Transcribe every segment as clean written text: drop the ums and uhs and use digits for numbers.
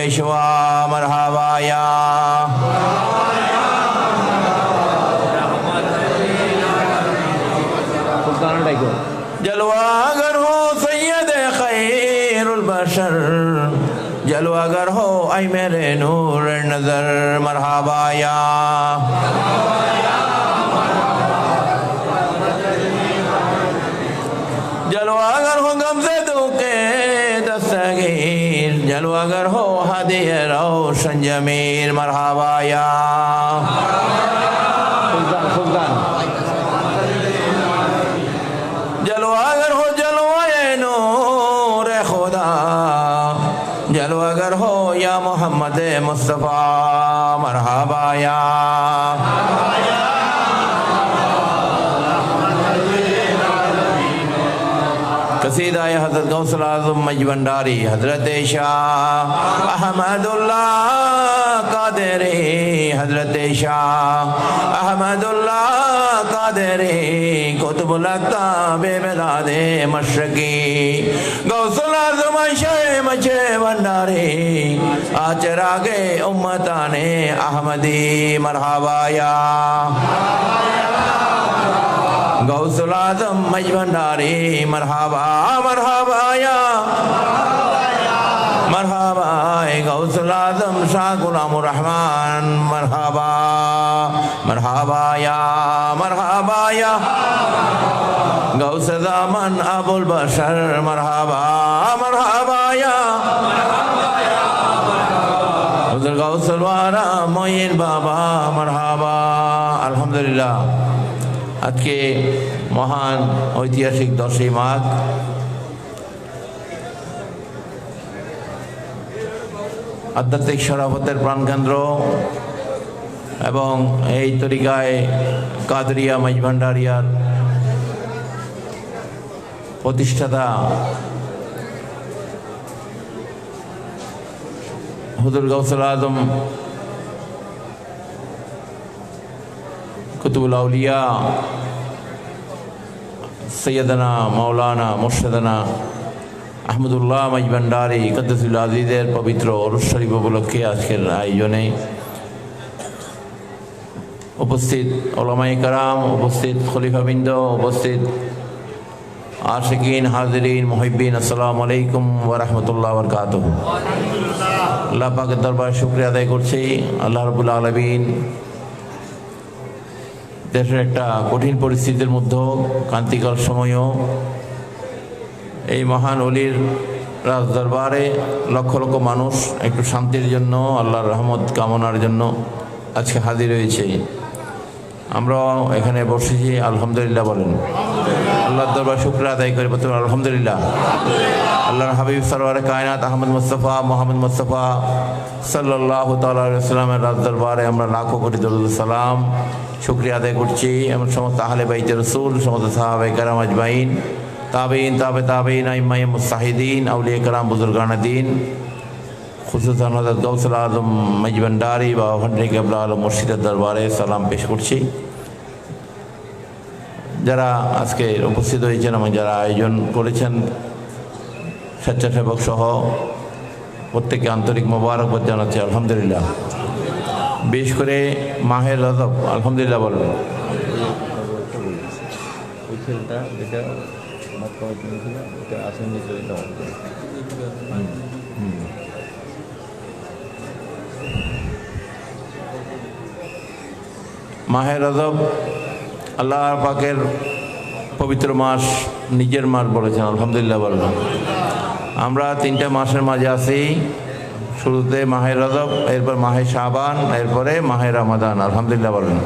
पेशवा मरहबा या जलवागर हो सैयद खैरुल बशर जलवागर हो आई मेरे नूर नजर मरहबा या जलवागर हो गमज़े दुके दस्तगीर जलवागर हो हदिया रोशन जमीर मरहबा या जलवागर हो जलवाए नूर खुदा जलवागर हो या मोहम्मद मुस्तफ़ा मरहबा या कसीदा हज़रत गौसल आज़म मजबंडारी हज़रत शाह अहमदुल्लाह कादरी हज़रत शाह अहमदुल्लाह कादरी कुतुबुल अक़ताब बिलादे मशरक़ी गौसल आज़म शाह मजबंडारी आचरागे उम्मताने अहमदी मरहबा या गौसल आज़म मजबंडारी मरहबा मरहबा या मरहबा गौसल आज़म शाह गुलामुर रहमान मरहबा मरहबा या गौस ज़मान अबुल बशर मरहबा मरहबा या हुज़ूर गौसल वारा मोइन बाबा मरहबा अल्हम्दुलिल्लाह आज के महान ऐतिहासिक 10 माघ आध्यात्मिक शराफतेर प्राणकेंद्र एवं এই তরিকায় কাদরিয়া মাইজভান্ডারিয়ার প্রতিষ্ঠাতা হুজুর গৌসুল আজম कुतुबुल औलिया सैयदना मौलाना मुर्शिदना अहमदुल्लाह मजबंडारी कद्दसुल आज़ीज़ेर पवित्र उरुस शरीफ उपलक्षे आजकेर आयोजने उपस्थित उलमाए कराम उपस्थित खलिफाबृंद उपस्थित आशिकीन हाजिरीन मुहिब्बीन अस्सलामु अलैकुम व रहमतुल्लाहि व बरकातुहू अल्लाह पाकेर दरबारे शुक्रिया आदाय करছি আল্লাহ রাব্বুল আলামিন দেশের একটা কঠিন পরিস্থিতির মধ্যে ক্রান্তিকাল সময়ও এই মহান ওলির রাজ দরবারে লক্ষ লক্ষ মানুষ একটু শান্তির জন্য আল্লাহর রহমত কামনার জন্য আজকে হাজির হয়েছে। আমরা এখানে বসেছি আলহামদুলিল্লাহ বলেন আল্লাহর দরবারে শুকরিয়া আদায় করে বলতে আলহামদুলিল্লাহ। আল্লাহর হাবিব সরওয়ারে কায়নাত আহমদ মুস্তাফা মোহাম্মদ মুস্তাফা সাল্লাল্লাহু তাআলা আলাইহি ওয়াসাল্লামের রাজ দরবারে আমরা লাখো কোটি দরুদ সালাম শুকরিয়া আদায় করছি। এবং সমস্ত আহলে বাইতে রাসূল সমস্ত সাহাবায়ে কেরাম আজমাইন তাবেঈন তাবেঈন আইম্মায়ে মুজতাহিদিন আউলিয়া কেরাম বুজুর্গানে দ্বীন খুসুসান হযরত গৌসুল আজম মজবন্ডারি বা ভান্ডারী কেবলা আলম মুর্শিদের দরবারে সালাম পেশ করছি। যারা আজকে উপস্থিত হয়েছেন এবং যারা আয়োজন করেছেন স্বেচ্ছাসেবক সহ প্রত্যেককে আন্তরিক মোবারকবাদ জানাচ্ছি আলহামদুলিল্লাহ। বিশেষ করে মাহের রজব আলহামদুলিল্লাহ বলবেন মাহের রজব আল্লাহ পাকের পবিত্র মাস নিজের মাস বলেছেন আলহামদুলিল্লাহ বলবেন। আমরা 3টা মাসের মাঝে আছি, শুরুতে মাহে রজব, এরপর মাহে শাবান, এরপরে মাহে রমাদান আলহামদুলিল্লাহ বলেন।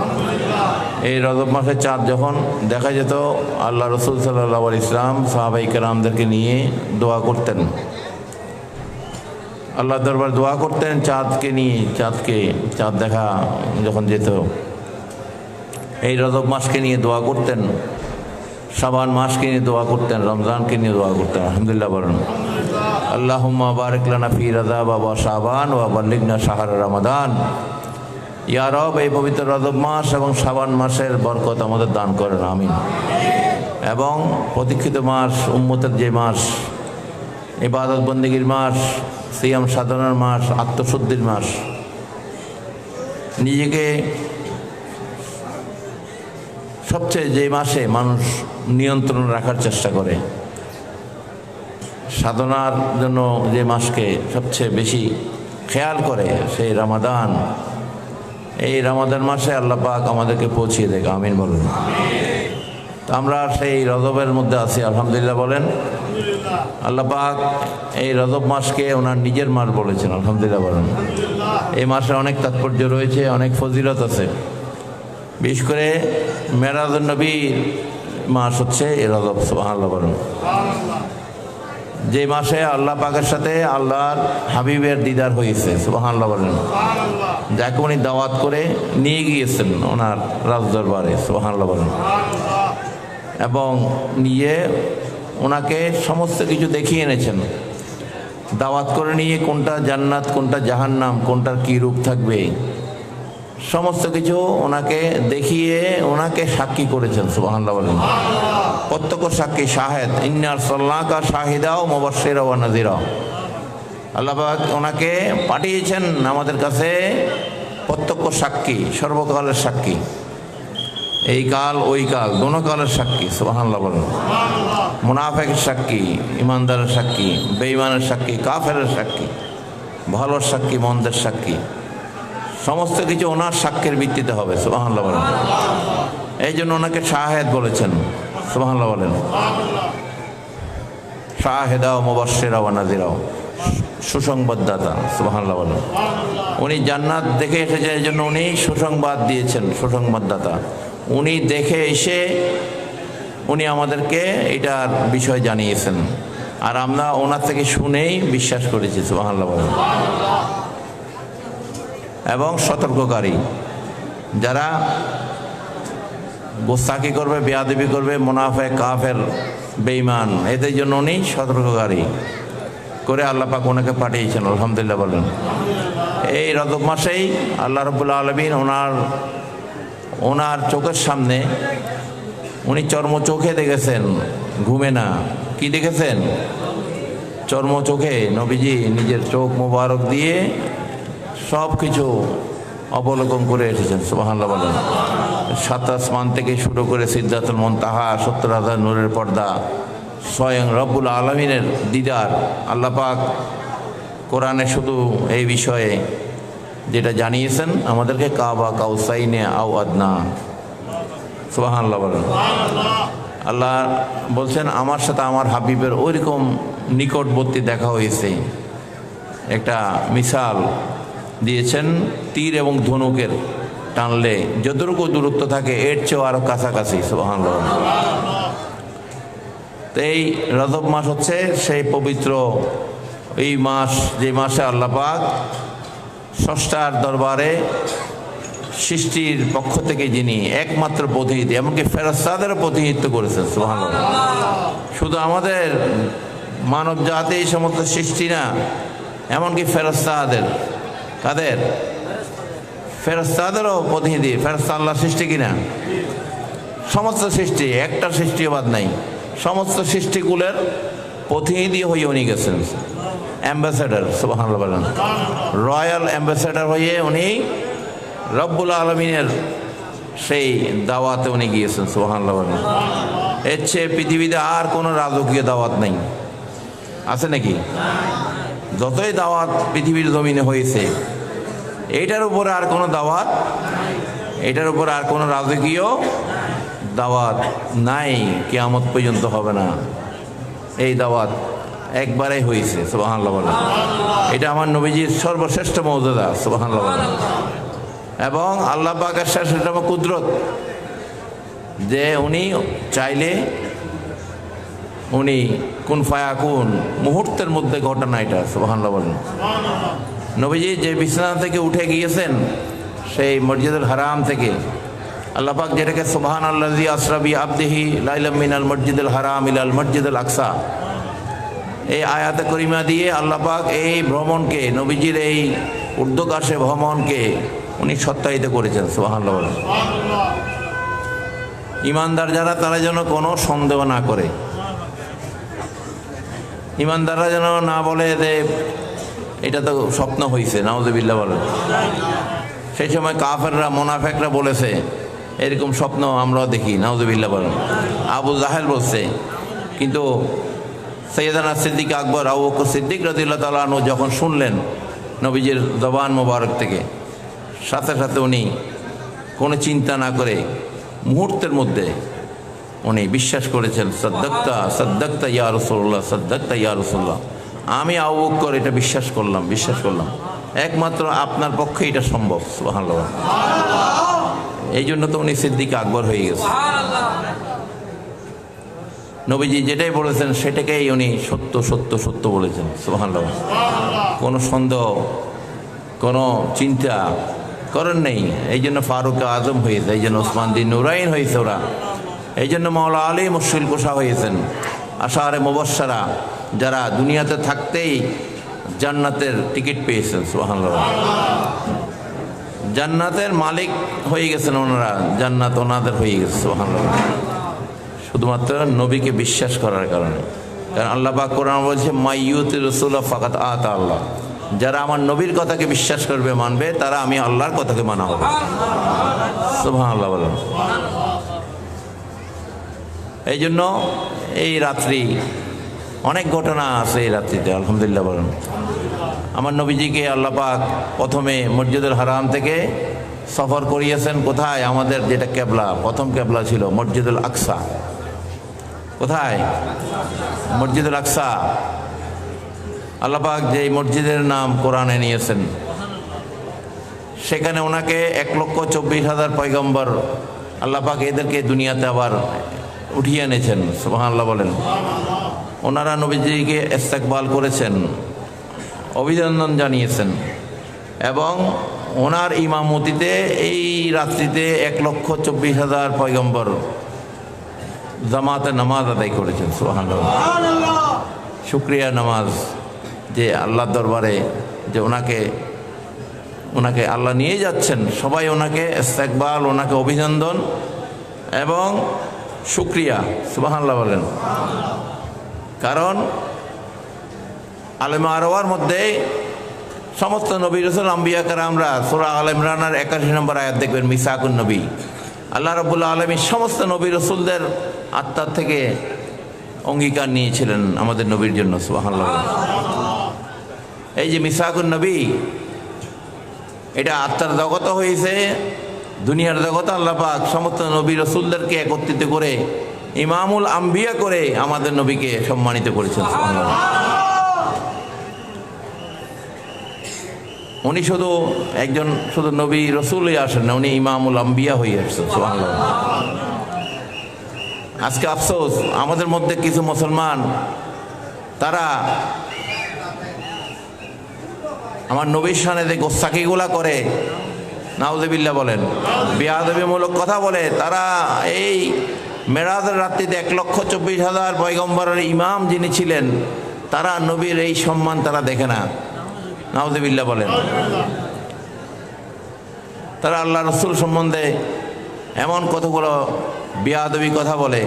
এই রজব মাসের চাঁদ যখন দেখা যেত আল্লাহ রসুল সাল্লাল্লাহু আলাইহি ওয়াসাল্লাম সাহাবায়ে কেরামদেরকে নিয়ে দোয়া করতেন, আল্লাহ দরবার দোয়া করতেন চাঁদকে নিয়ে, চাঁদ দেখা যখন যেত এই রজব মাসকে নিয়ে দোয়া করতেন, শাবান মাসকে নিয়ে দোয়া করতেন, রমজানকে নিয়ে দোয়া করতেন আলহামদুলিল্লাহ বলেন। আল্লাহুম্মা বারিক লানা ফি রজব ওয়া শাবান ওয়া বাল্লিগনা শাহর রমাদান। ইয়া রব, এই পবিত্র রজব মাস এবং শাবান মাসের বরকত আমাদের দান করেন আমিন। এবং প্রতীক্ষিত মাস, উম্মতের যে মাস, ইবাদত বন্দেগীর মাস, সিয়াম সাধনার মাস, আত্মশুদ্ধির মাস। নিজেকে সবচেয়ে যে মাসে মানুষ নিয়ন্ত্রণ রাখার চেষ্টা করে, সাধনার জন্য যে মাসকে সবচেয়ে বেশি খেয়াল করে, সেই রমাদান। এই রমাদান মাসে আল্লাহ পাক আমাদেরকে পৌঁছিয়ে দেয়, আমিন বলুন। তো আমরা সেই রজবের মধ্যে আছি, আলহামদুলিল্লাহ বলেন। আল্লাহ পাক এই রজব মাসকে ওনার নিজের মাস বলেছেন, আলহামদুলিল্লাহ বলেন। এই মাসে অনেক তাৎপর্য রয়েছে, অনেক ফজিলত আছে। বিশেষ করে মেরাজুন নবীর মাস হচ্ছে এই রজব, সুবহানাল্লাহ বলেন। যে মাসে আল্লাহ পাকের সাথে আল্লাহর হাবিবের দিদার হয়েছে, সুবহানাল্লাহ বলেন। যাকে উনি দাওয়াত করে নিয়ে গিয়েছেন ওনার রাজদরবারে, সুবহানাল্লাহ বলেন। এবং নিয়ে ওনাকে সমস্ত কিছু দেখিয়ে এনেছেন, দাওয়াত করে নিয়ে কোনটা জান্নাত, কোনটা জাহান্নাম, কোনটার কী রূপ থাকবে, সমস্ত কিছু ওনাকে দেখিয়ে ওনাকে সাক্ষী করেছেন, সুবহানাল্লাহ বলেন। প্রত্যক্ষ সাক্ষী, শাহেদ, ইন্না আরসালনাকা শাহিদাও মুবাশশিরা ওয়া নাযিরা। আল্লাহ পাক ওনাকে পাঠিয়েছেন আমাদের কাছে প্রত্যক্ষ সাক্ষী, সর্বকালের সাক্ষী, এই কাল ওই কাল দোনো কালের সাক্ষী, সুবহানাল্লাহ বলেন। মুনাফিকের সাক্ষী, ইমানদারের সাক্ষী, বেঈমানের সাক্ষী, কাফেরের সাক্ষী, ভালোর সাক্ষী, মন্দের সাক্ষী, সমস্ত কিছু ওনার সাক্ষীর ভিত্তিতে হবে, সুবহানাল্লাহ বলেন। এই জন্য ওনাকে শাহেদ বলেছেন, সুবহানাল্লাহ বলেন। শাহেদা ও মুবাশশিরা ওয়া নাযিরা, সুসংবাদদাতা, সুবহানাল্লাহ বলেন। উনি জান্নাত দেখে এসেছেন, এই জন্য উনি সুসংবাদ দিয়েছেন, সুসংবাদদাতা। উনি দেখে এসে উনি আমাদেরকে এটার বিষয় জানিয়েছেন, আর আমরা ওনার থেকে শুনেই বিশ্বাস করেছি, সুবহানাল্লাহ বলেন। এবং সতর্ককারী, যারা গোস্তাকি করবে, বেয়াদবি করবে, মুনাফিক, কাফের, বেঈমান, এদের জন্য উনি সতর্ককারী করে আল্লাহ পাক ওনাকে পাঠিয়েছেন, আলহামদুলিল্লাহ বলেন। এই রজব মাসেই আল্লাহ রাব্বুল আলামিন ওনার চোখের সামনে উনি চর্ম চোখে দেখেছেন, ঘুমে না। কি দেখেছেন? চর্ম চোখে নবীজি নিজের চোখ মোবারক দিয়ে সব কিছু অবলোকন করে এসেছেন, সুবহানাল্লাহ বলেন। সাত আসমান থেকে শুরু করে সিদরাতুল মুনতাহা, ৭০,০০০ নূরের পর্দা, স্বয়ং রব্বুল আলামিনের দিদার। আল্লাহ পাক কোরআনে শুধু এই বিষয়ে যেটা জানিয়েছেন আমাদেরকে, কাবা কাউসাইনে আও আদনা, সুবহানাল্লাহ বলেন। আল্লাহ বলছেন আমার সাথে আমার হাবিবের ওইরকম নিকটবর্তী দেখা হয়েছে। একটা মিসাল দিয়েছেন, তীর এবং ধনুকের টানলে যতটুকু দূরত্ব থাকে এর চেয়েও আরো কাছাকাছি, সুবহানাল্লাহ। তো এই রজব মাস হচ্ছে সেই পবিত্র এই মাস, যে মাসে আল্লাহ পাক স্রষ্টার দরবারে সৃষ্টির পক্ষ থেকে যিনি একমাত্র প্রতিনিধি, এমনকি ফেরেশতাদেরও প্রতিনিধিত্ব করেছেন, সুবহানাল্লাহ। শুধু আমাদের মানব জাতি এই সমস্ত সৃষ্টি না, এমনকি ফেরেশতাদের, কাদের? ফেরেশতাদেরও প্রতিনিধি। ফেরেশতা আল্লাহর সৃষ্টি কিনা? সমস্ত সৃষ্টি, একটা সৃষ্টিও বাদ নাই। সমস্ত সৃষ্টিগুলোর প্রতিনিধি হয়ে উনি গেছেন, অ্যাম্বাসেডার, সুবহানাল্লাহ বলেন। রয়্যাল অ্যাম্বাসেডার হয়ে উনি রব্বুল আলমিনের সেই দাওয়াতে উনি গিয়েছেন, সুবহানাল্লাহ বলেন। এর চেয়ে পৃথিবীতে আর কোনো রাজকীয় দাওয়াত নেই, আছে নাকি? যতই দাওয়াত পৃথিবীর জমিনে হয়েছে, এইটার উপরে আর কোনো দাওয়াত, এটার উপরে আর কোনো রাজকীয় দাওয়াত নাই, কিয়ামত পর্যন্ত হবে না। এই দাওয়াত একবারেই হয়েছে, সুবহানাল্লাহ বলেন। এটা আমার নবীজির সর্বশ্রেষ্ঠ মর্যাদা, সুবহানাল্লাহ বলেন। এবং আল্লাহ পাকের শ্রেষ্ঠতম কুদরত, যে উনি চাইলে উনি কুন ফায়াকুন, মুহূর্তের মধ্যে ঘটনা এটা, সুবহানাল্লাহ বলেন। নবীজি যে বিছানা থেকে উঠে গিয়েছেন সেই মসজিদুল হারাম থেকে, আল্লাহ পাক যেটাকে সুবহানাল্লাযী আসরা বি আবদিহি লাইলাম মিনাল মসজিদুল হারাম ইলাল মসজিদুল আকসা, এই আয়াতে করিমা দিয়ে আল্লাহ পাক এই ভ্রমণকে, নবীজির এই ঊর্ধ্বকাশে ভ্রমণকে উনি সত্যায়িত করেছেন, সুবহানাল্লাহ বলেন। ইমানদার যারা, তারা যেন কোনো সন্দেহ না করে, ইমানদাররা যেন না বলে যে এটা তো স্বপ্ন হয়েছে, নাউজুবিল্লাহ বলেন। সেই সময় কাফেররা মুনাফিকরা বলেছে এরকম স্বপ্ন আমরাও দেখি, নাউজুবিল্লাহ বলেন। আবু জাহেল বলছে, কিন্তু সৈয়দানা সিদ্দিক আকবর আবু বকর সিদ্দিক রাদিয়াল্লাহু তাআলা আনহু যখন শুনলেন নবীজির জবান মোবারক থেকে, সাথে সাথে উনি কোনো চিন্তা না করে মুহূর্তের মধ্যে উনি বিশ্বাস করেছেন, সাদ্দাক্তা সাদ্দাক্তা ইয়া রাসূলুল্লাহ, সাদ্দাক্তা ইয়া রাসূলুল্লাহ, আমি আবু বকর এটা বিশ্বাস করলাম, একমাত্র আপনার পক্ষে এটা সম্ভব। সুবহানাল্লাহ। এই জন্য তো উনি সিদ্দিক আকবর হয়ে গেছে। নবীজি যেটাই বলেছেন সেটাকেই উনি সত্য সত্য সত্য বলেছেন। সুবহানাল্লাহ। কোনো সন্দেহ, কোনো চিন্তা করেন নেই। এই জন্য ফারুক আজম হয়েছে, এই জন্য ওসমান দিন নুরাইন হয়েছে ওরা, এই জন্য মাওলা আলী মুশকিল কোষা হয়েছেন, আশারে মুবাশশারা, যারা দুনিয়াতে থাকতেই জান্নাতের টিকিট পেয়েছেন। সুবহানাল্লাহ। জান্নাতের মালিক হয়ে গেছেন ওনারা, জান্নাত ওনাদের হয়ে গেছে। সুবহানাল্লাহ। শুধুমাত্র নবীকে বিশ্বাস করার কারণে। কারণ আল্লাহ পাক কোরআন বলছে, মাইয়ুতি রাসূলা ফাকাত আতা আল্লাহ, যারা আমার নবীর কথাকে বিশ্বাস করবে, মানবে, তারা আমি আল্লাহর কথাকে মানা হবে। সুবহানাল্লাহ বলেন। এই জন্য এই রাত্রি অনেক ঘটনা আছে এই রাত্রিতে, আলহামদুলিল্লাহ বলেন। আমার নবীজিকে আল্লাহ পাক প্রথমে মসজিদুল হারাম থেকে সফর করিয়েছেন কোথায়? আমাদের যেটা কেবলা, প্রথম কেবলা ছিল মসজিদুল আকসা। কোথায়? মসজিদুল আকসা। আল্লাহ পাক যে মসজিদের নাম কোরআনে নিয়েছেন, সেখানে ওনাকে 1,24,000 পয়গম্বর আল্লাহ পাক এদেরকে দুনিয়াতে আবার উঠিয়ে এনেছেন। সুবহানাল্লাহ বলেন। ওনারা নবীজিকে ইস্তেকবাল করেছেন, অভিনন্দন জানিয়েছেন, এবং ওনার ইমামতিতে এই রাত্রিতে 1,24,000 পয়গম্বর জামাতে নামাজ আদায় করেছেন। সুবহানাল্লাহ। শুকরিয়া নামাজ, যে আল্লাহর দরবারে যে ওনাকে আল্লাহ নিয়ে যাচ্ছেন, সবাই ওনাকে ইস্তেকবাল, ওনাকে অভিনন্দন এবং শুকরিয়া। সুবহানাল্লাহ বলেন। কারণ আলেমা আরওয়ার মধ্যে সমস্ত নবী রাসূল আম্বিয়া কেরামরা, সূরা আল ইমরানের 81 নম্বর আয়াত দেখবেন, মিসাকুন নবী, আল্লাহ রাব্বুল আলামিন সমস্ত নবী রাসূলদের আত্মার থেকে অঙ্গীকার নিয়েছিলেন আমাদের নবীর জন্য। সুবহানাল্লাহ। এই যে মিসাকুন নবী, এটা আত্মার জগত হয়েছে, দুনিয়ার জগতে আল্লাহ পাক সমস্ত নবী রাসূলদেরকে একত্রিত করে ইমামুল আম্বিয়া করে আমাদের নবীকে সম্মানিত করেছেন। সুবহানাল্লাহ। উনি শুধু নবী রসুলই আসেন না, উনি ইমামুল আম্বিয়া হয়ে আসছেন। সুবহানাল্লাহ। আজকে আফসোস, আমাদের মধ্যে কিছু মুসলমান তারা আমার নবীর শানে যে গোস্তাকিগুলা করে, নাউজুবিল্লাহ বলেন, বেয়াদবিমূলক কথা বলে, তারা এই মেরাজের রাত্রিতে 1,24,000 পয়গম্বরের ইমাম যিনি ছিলেন, তারা নবীর এই সম্মান তারা দেখে না। নাউজুবিল্লাহ বলেন। তারা আল্লাহ রসুল সম্বন্ধে এমন কতগুলো বেয়াদবি কথা বলে,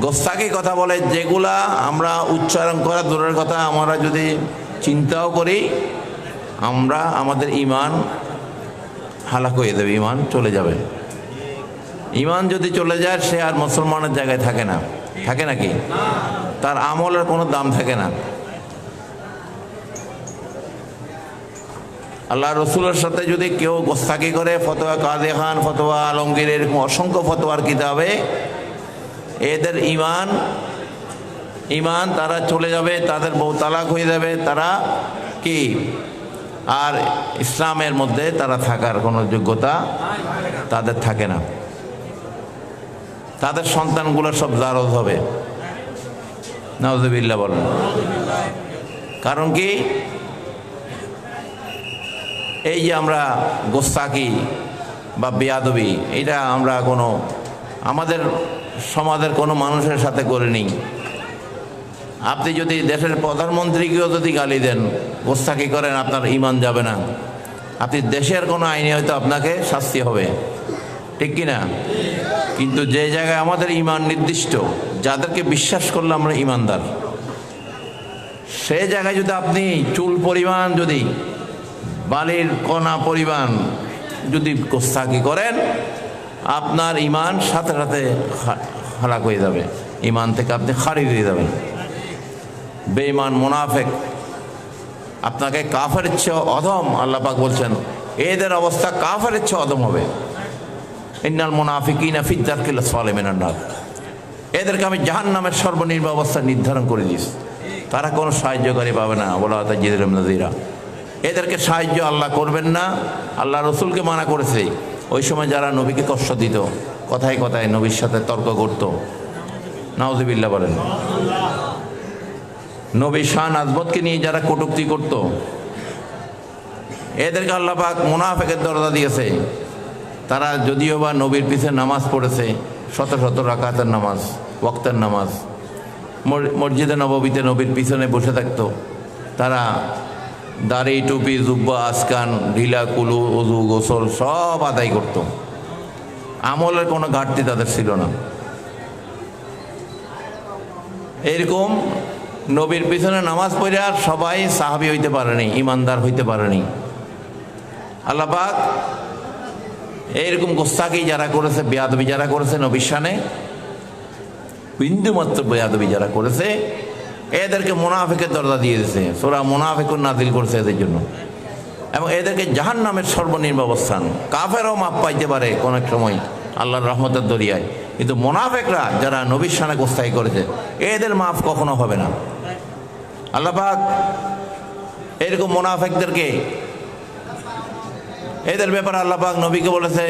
গোস্তাকি কথা বলে, যেগুলা আমরা উচ্চারণ করা দূরের কথা, আমরা যদি চিন্তাও করি, আমাদের ইমান হালাক হয়ে যাবে, ইমান চলে যাবে। ইমান যদি চলে যায়, সে আর মুসলমানের জায়গায় থাকে না। থাকে নাকি? তার আমলের কোনো দাম থাকে না। আল্লাহ রসুলের সাথে যদি কেউ গোস্তাকি করে, ফতোয়া কাজী খান, ফতোয়া আলমগীর, এরকম অসংখ্য ফতোয়ার কিতাবে, এদের ইমান তারা চলে যাবে, তাদের বউ তালাক হয়ে যাবে, তারা কি আর ইসলামের মধ্যে তারা থাকার কোনো যোগ্যতা তাদের থাকে না। তাদের সন্তানগুলো সব জারজ হবে। নাউজুবিল্লাহ বলেন। কারণ কি? এই যে আমরা গোস্তাকি বা বেয়াদবি, এটা আমরা আমাদের সমাজের কোনো মানুষের সাথে করিনি। আপনি যদি দেশের প্রধানমন্ত্রীকেও যদি গালি দেন, গোস্তাকি করেন, আপনার ইমান যাবে না। আপনি দেশের কোনো আইনে হয়তো আপনাকে শাস্তি হবে, ঠিক কিনা? কিন্তু যে জায়গায় আমাদের ইমান নির্দিষ্ট, যাদেরকে বিশ্বাস করলে আমরা ইমানদার, সে জায়গায় যদি আপনি চুল পরিমাণ যদি বালির কণা পরিমাণ যদি গোস্তাকি করেন, আপনার ইমান সাথে সাথে হালাক হয়ে যাবে, ইমান থেকে আপনি খারিজ হয়ে যাবেন। বেঈমান মুনাফিক আপনাকে কাফেরের চেয়ে অধম, আল্লাহ পাক বলছেন এদের অবস্থা কাফেরের চেয়ে অধম হবে। ইন্নাল মুনাফিকিনা ফি দারকিল আসফালি মিনান নার, এদেরকে আমি জাহান্নামের সর্বনিম্ন অবস্থা নির্ধারণ করে দিয়েছি, তারা কোনো সাহায্যকারী পাবে না। ওয়ালা তাজিদুহুম নাযীরা, এদেরকে সাহায্য আল্লাহ করবেন না। আল্লাহ রসুলকে মানা করেছে। ওই সময় যারা নবীকে কষ্ট দিত, কথায় কথায় নবীর সাথে তর্ক করত, নাউযুবিল্লাহ বলেন, নবী শান আজমতকে নিয়ে যারা কটূক্তি করত, এদেরকে আল্লাহ পাক মুনাফিকের দরজা দিয়েছে। তারা যদিও বা নবীর পিছনে নামাজ পড়েছে, শত শত রাকাতের নামাজ, ওয়াক্তের নামাজ, মসজিদে নববীতে নবীর পিছনে বসে থাকতো, তারা দাড়ি টুপি জুব্বা আসকান ঢিলা কুলু অজু গোসল সব আদায় করত, আমলের কোনো ঘাটতি তাদের ছিল না। এরকম নবীর পিছনে নামাজ পড়ে আর সবাই সাহাবী হইতে পারেনি, ইমানদার হইতে পারেনি। আল্লাহ পাক এইরকম গোস্তাকি যারা করেছে, বেয়াদবি যারা করেছে নবীর শানে, বিন্দুমাত্র বেয়াদবি যারা করেছে, এদেরকে মুনাফিকের দরজা দিয়ে দিয়েছে। সূরা মুনাফিকুন নাযিল করছে এদের জন্য, এবং এদেরকে জাহান্নামের সর্বনিম্ন অবস্থান। কাফেরও মাপ পাইতে পারে অনেক সময় আল্লাহর রহমতের দরিয়ায়, কিন্তু মুনাফিকরা যারা নবীর শানে গোস্তাকি করেছে, এদের মাফ কখনো হবে না। আল্লাহ পাক এরকম মুনাফিকদেরকে, এদের ব্যাপারে আল্লাহ পাক নবীকে বলেছে,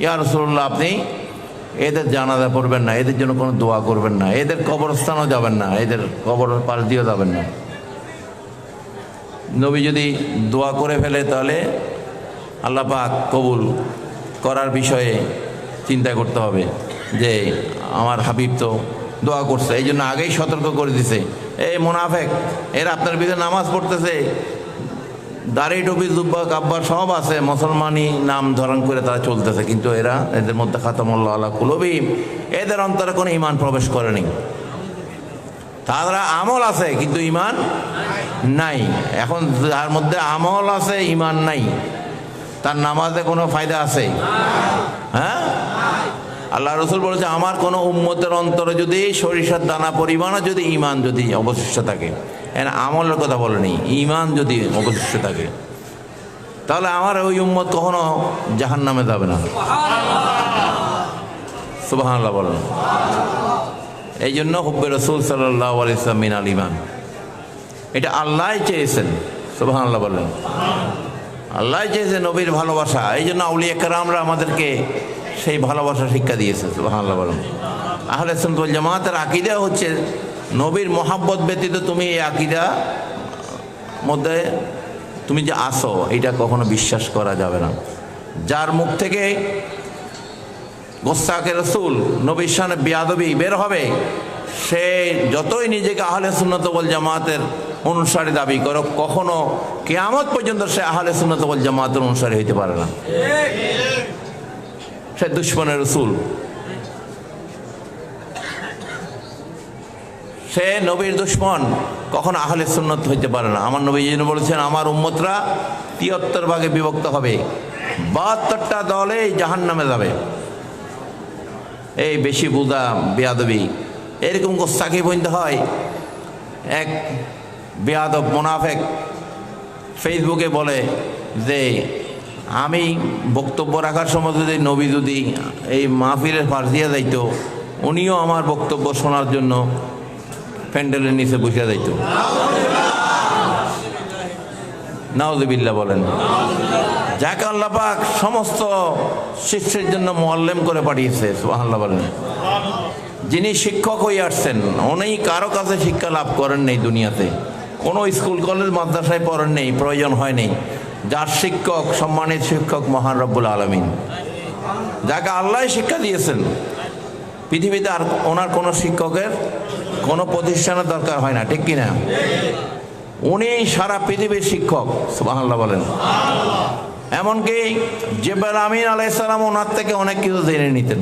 ইয়া রাসূলুল্লাহ আপনি এদের জানাজা পড়বেন না, এদের জন্য কোনো দোয়া করবেন না, এদের কবরস্থানও যাবেন না, এদের কবর পাশ দিয়েও যাবেন না। নবী যদি দোয়া করে ফেলে তাহলে আল্লাহ পাক কবুল করার বিষয়ে চিন্তা করতে হবে, যে আমার হাবিব তো দোয়া করছে, এই জন্য আগেই সতর্ক করে দিছে, এই মুনাফিক এরা আপনার ভিতরে নামাজ পড়তেছে, দাড়ি টুপি জুব্বা কাব্বা সব আছে, মুসলমানই নাম ধারণ করে তারা চলতেছে, কিন্তু এরা এদের মধ্যে খাতামুল্লাহ আলা কুলুবিহিম, এদের অন্তরে কোনো ইমান প্রবেশ করেনি। তারা আমল আছে কিন্তু ইমান নাই। এখন যার মধ্যে আমল আছে ইমান নাই, তার নামাজে কোনো ফায়দা আছে? হ্যাঁ, আল্লাহ রসুল বলেছে আমার কোনো উম্মতের অন্তরে যদি সরিষার দানা পরিমাণও যদি ইমান যদি অবশিষ্ট থাকে, আমলের কথা বলেনি, ইমান যদি অবশিষ্ট থাকে, তাহলে আমার ওই উম্মত কখনো জাহান্নামে যাবে না। সুবহানাল্লাহ বলেন। এই জন্য হুব্বে রাসূল সাল্লাল্লাহু আলাইহি ওয়াসাল্লাম মিনাল ঈমান, এটা আল্লাহ চেয়েছেন। সুবহানাল্লাহ বলেন। আল্লাহ চেয়েছে নবীর ভালোবাসা, এই জন্য আউলিয়া কেরামরা আমাদেরকে সেই ভালোবাসা শিক্ষা দিয়েছে। সুবহানাল্লাহ বলেন। আহলে সুন্নাত ওয়াল জামাতের আকীদা হচ্ছে নবীর মহাব্বত ব্যতীত তুমি এই আকীদা মধ্যে তুমি যে আসো এটা কখনো বিশ্বাস করা যাবে না। যার মুখ থেকে গোস্তাকে রাসূল নবীর শানে বেয়াদবি বের হবে, সে যতই নিজেকে আহলে সুন্নাত ওয়াল জামাতের অনুসারী দাবি করো, কখনো কিয়ামত পর্যন্ত সে আহলে সুন্নাত ওয়াল জামাতের অনুসারী হইতে পারে না। সে দুশমনের রাসূল, সে নবীর দুশমন, কখনো আহলে সুন্নাত হইতে পারে না। আমার নবী যিনি বলেছেন আমার উম্মতরা ৭৩ ভাগে বিভক্ত হবে, ৭২টা দলে জাহান্নামে যাবে। এই বেশি বুঝা বেয়াদবি এরকম গোস্তাকি বলতে হয়। এক বেয়াদব মুনাফিক ফেসবুকে বলে যে আমি বক্তব্য রাখার সময় যদি নবী যদি এই মাহফিলের পাশ দিয়ে যাইতো, উনিও আমার বক্তব্য শোনার জন্য প্যান্ডেলের নিচে বসে যাইতো। নাউযুবিল্লাহ বলেন। যাকে আল্লাহ পাক সমস্ত শিষ্যের জন্য মুআল্লিম করে পাঠিয়েছে। সুবহানাল্লাহ বলেন। যিনি শিক্ষক হয়ে আসছেন, উনি কারো কাছে শিক্ষা লাভ করেন নেই দুনিয়াতে, কোনো স্কুল কলেজ মাদ্রাসায় পড়েন নেই, প্রয়োজন হয় নেই। যার শিক্ষক সম্মানিত শিক্ষক মহান রব্বুল আলামিন, যাকে আল্লাহ শিক্ষা দিয়েছেন, পৃথিবীতে আর ওনার কোনো শিক্ষকের কোনো প্রতিষ্ঠানের দরকার হয় না, ঠিক কিনা? উনি সারা পৃথিবীর শিক্ষক। সুবহানাল্লাহ বলেন। এমনকি জিবরাইল আমিন আলাইহিস সালাম ওনার থেকে অনেক কিছু জেনে নিতেন।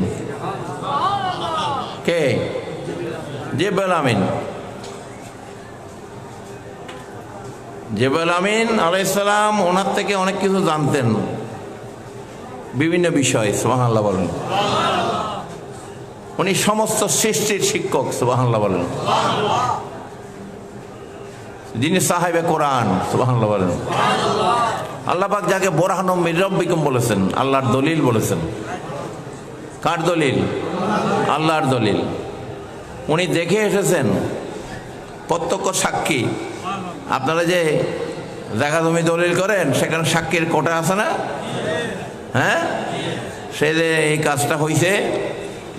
কে? জিবরাইল আমিন। জিবরাইল আমিন আলাইহিস সালাম ওনার থেকে অনেক কিছু জানতেন, বিভিন্ন বিষয়। সুবহানাল্লাহ বলেন। উনি সমস্ত সৃষ্টির শিক্ষক। সুবহানাল্লাহ বলেন। যিনি সাহেবে কোরআন। সুবহানাল্লাহ বলেন। আল্লাহ পাক যাকে বুরহানুম মির রাব্বিকুম বলেছেন, আল্লাহর দলিল বলেছেন। কার দলিল? আল্লাহর দলিল। উনি দেখে এসেছেন, প্রত্যক্ষ সাক্ষী। আপনারা যে জায়গা জমি দলিল করেন, সেখানে সাক্ষীর কোটা আছে না? হ্যাঁ, সে যে এই কাজটা হয়েছে,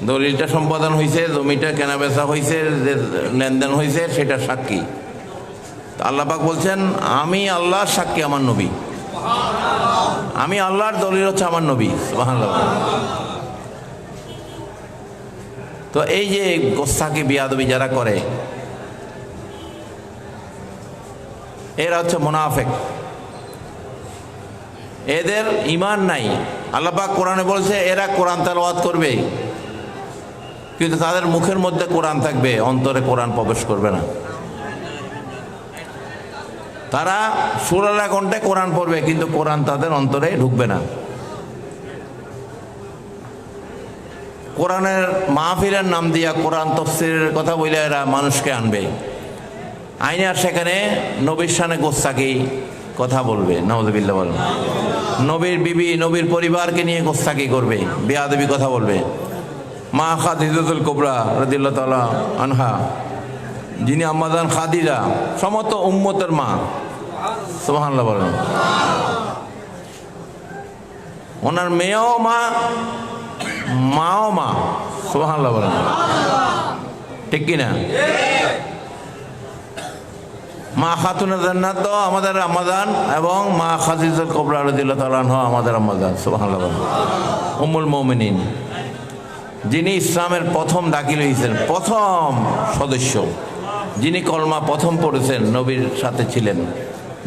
দলিলটা সম্পাদন হয়েছে, জমিটা কেনা বেচা হয়েছে, যে লেনদেন হয়েছে, সেটা সাক্ষী। আল্লাহ পাক বলছেন, আমি আল্লাহর সাক্ষী আমার নবী। আমি আল্লাহর দলিল হচ্ছে আমার নবী। সুবহানাল্লাহ। তো এই যে গোস্তাকি বিয়াদবি যারা করে, এরা হচ্ছে মুনাফিক, এদের ঈমান নাই। আল্লাহ পাক কোরআনে বলছে এরা কোরআন তেলাওয়াত করবে, কিন্তু তাদের মুখের মধ্যে কোরআন থাকবে, অন্তরে কোরআন প্রবেশ করবে না। তারা সুরালা কণ্ঠে কোরআন পড়বে, কিন্তু কোরআন তাদের অন্তরে ঢুকবে না। কোরআনের মাহফিলের নাম দিয়া কোরআন তাফসীরের কথা বলে এরা মানুষকে আনবে, আইনে আর সেখানে নবীর শানে গোস্তাকি কথা বলবে। নাউযুবিল্লাহ বলেন। নবীর বিবি, নবীর পরিবারকে নিয়ে গোস্তাকি করবে, বেয়াদবি কথা বলবে। মা খাদিজাতুল কুবরা রাদিয়াল্লাহু তাআলা আনহা, যিনি আম্মাজান খাদিজা, সমস্ত উম্মতের মা। সুবহানাল্লাহ বলেন। ওনার মেয়েও মা, মাও মা। সুবহানাল্লাহ বলেন। ঠিক কিনা? মা খাতুনে জান্নাত তো আমাদের আম্মাজান, এবং মা খাদিজাতুল কুবরা রাদিয়াল্লাহু তাআলা আনহা আমাদের আম্মাজান। সুবহানাল্লাহ বলেন। উম্মুল মুমিনিন, যিনি ইসলামের প্রথম দাখিল হয়েছেন, প্রথম সদস্য, যিনি কলমা প্রথম পড়েছেন, নবীর সাথে ছিলেন,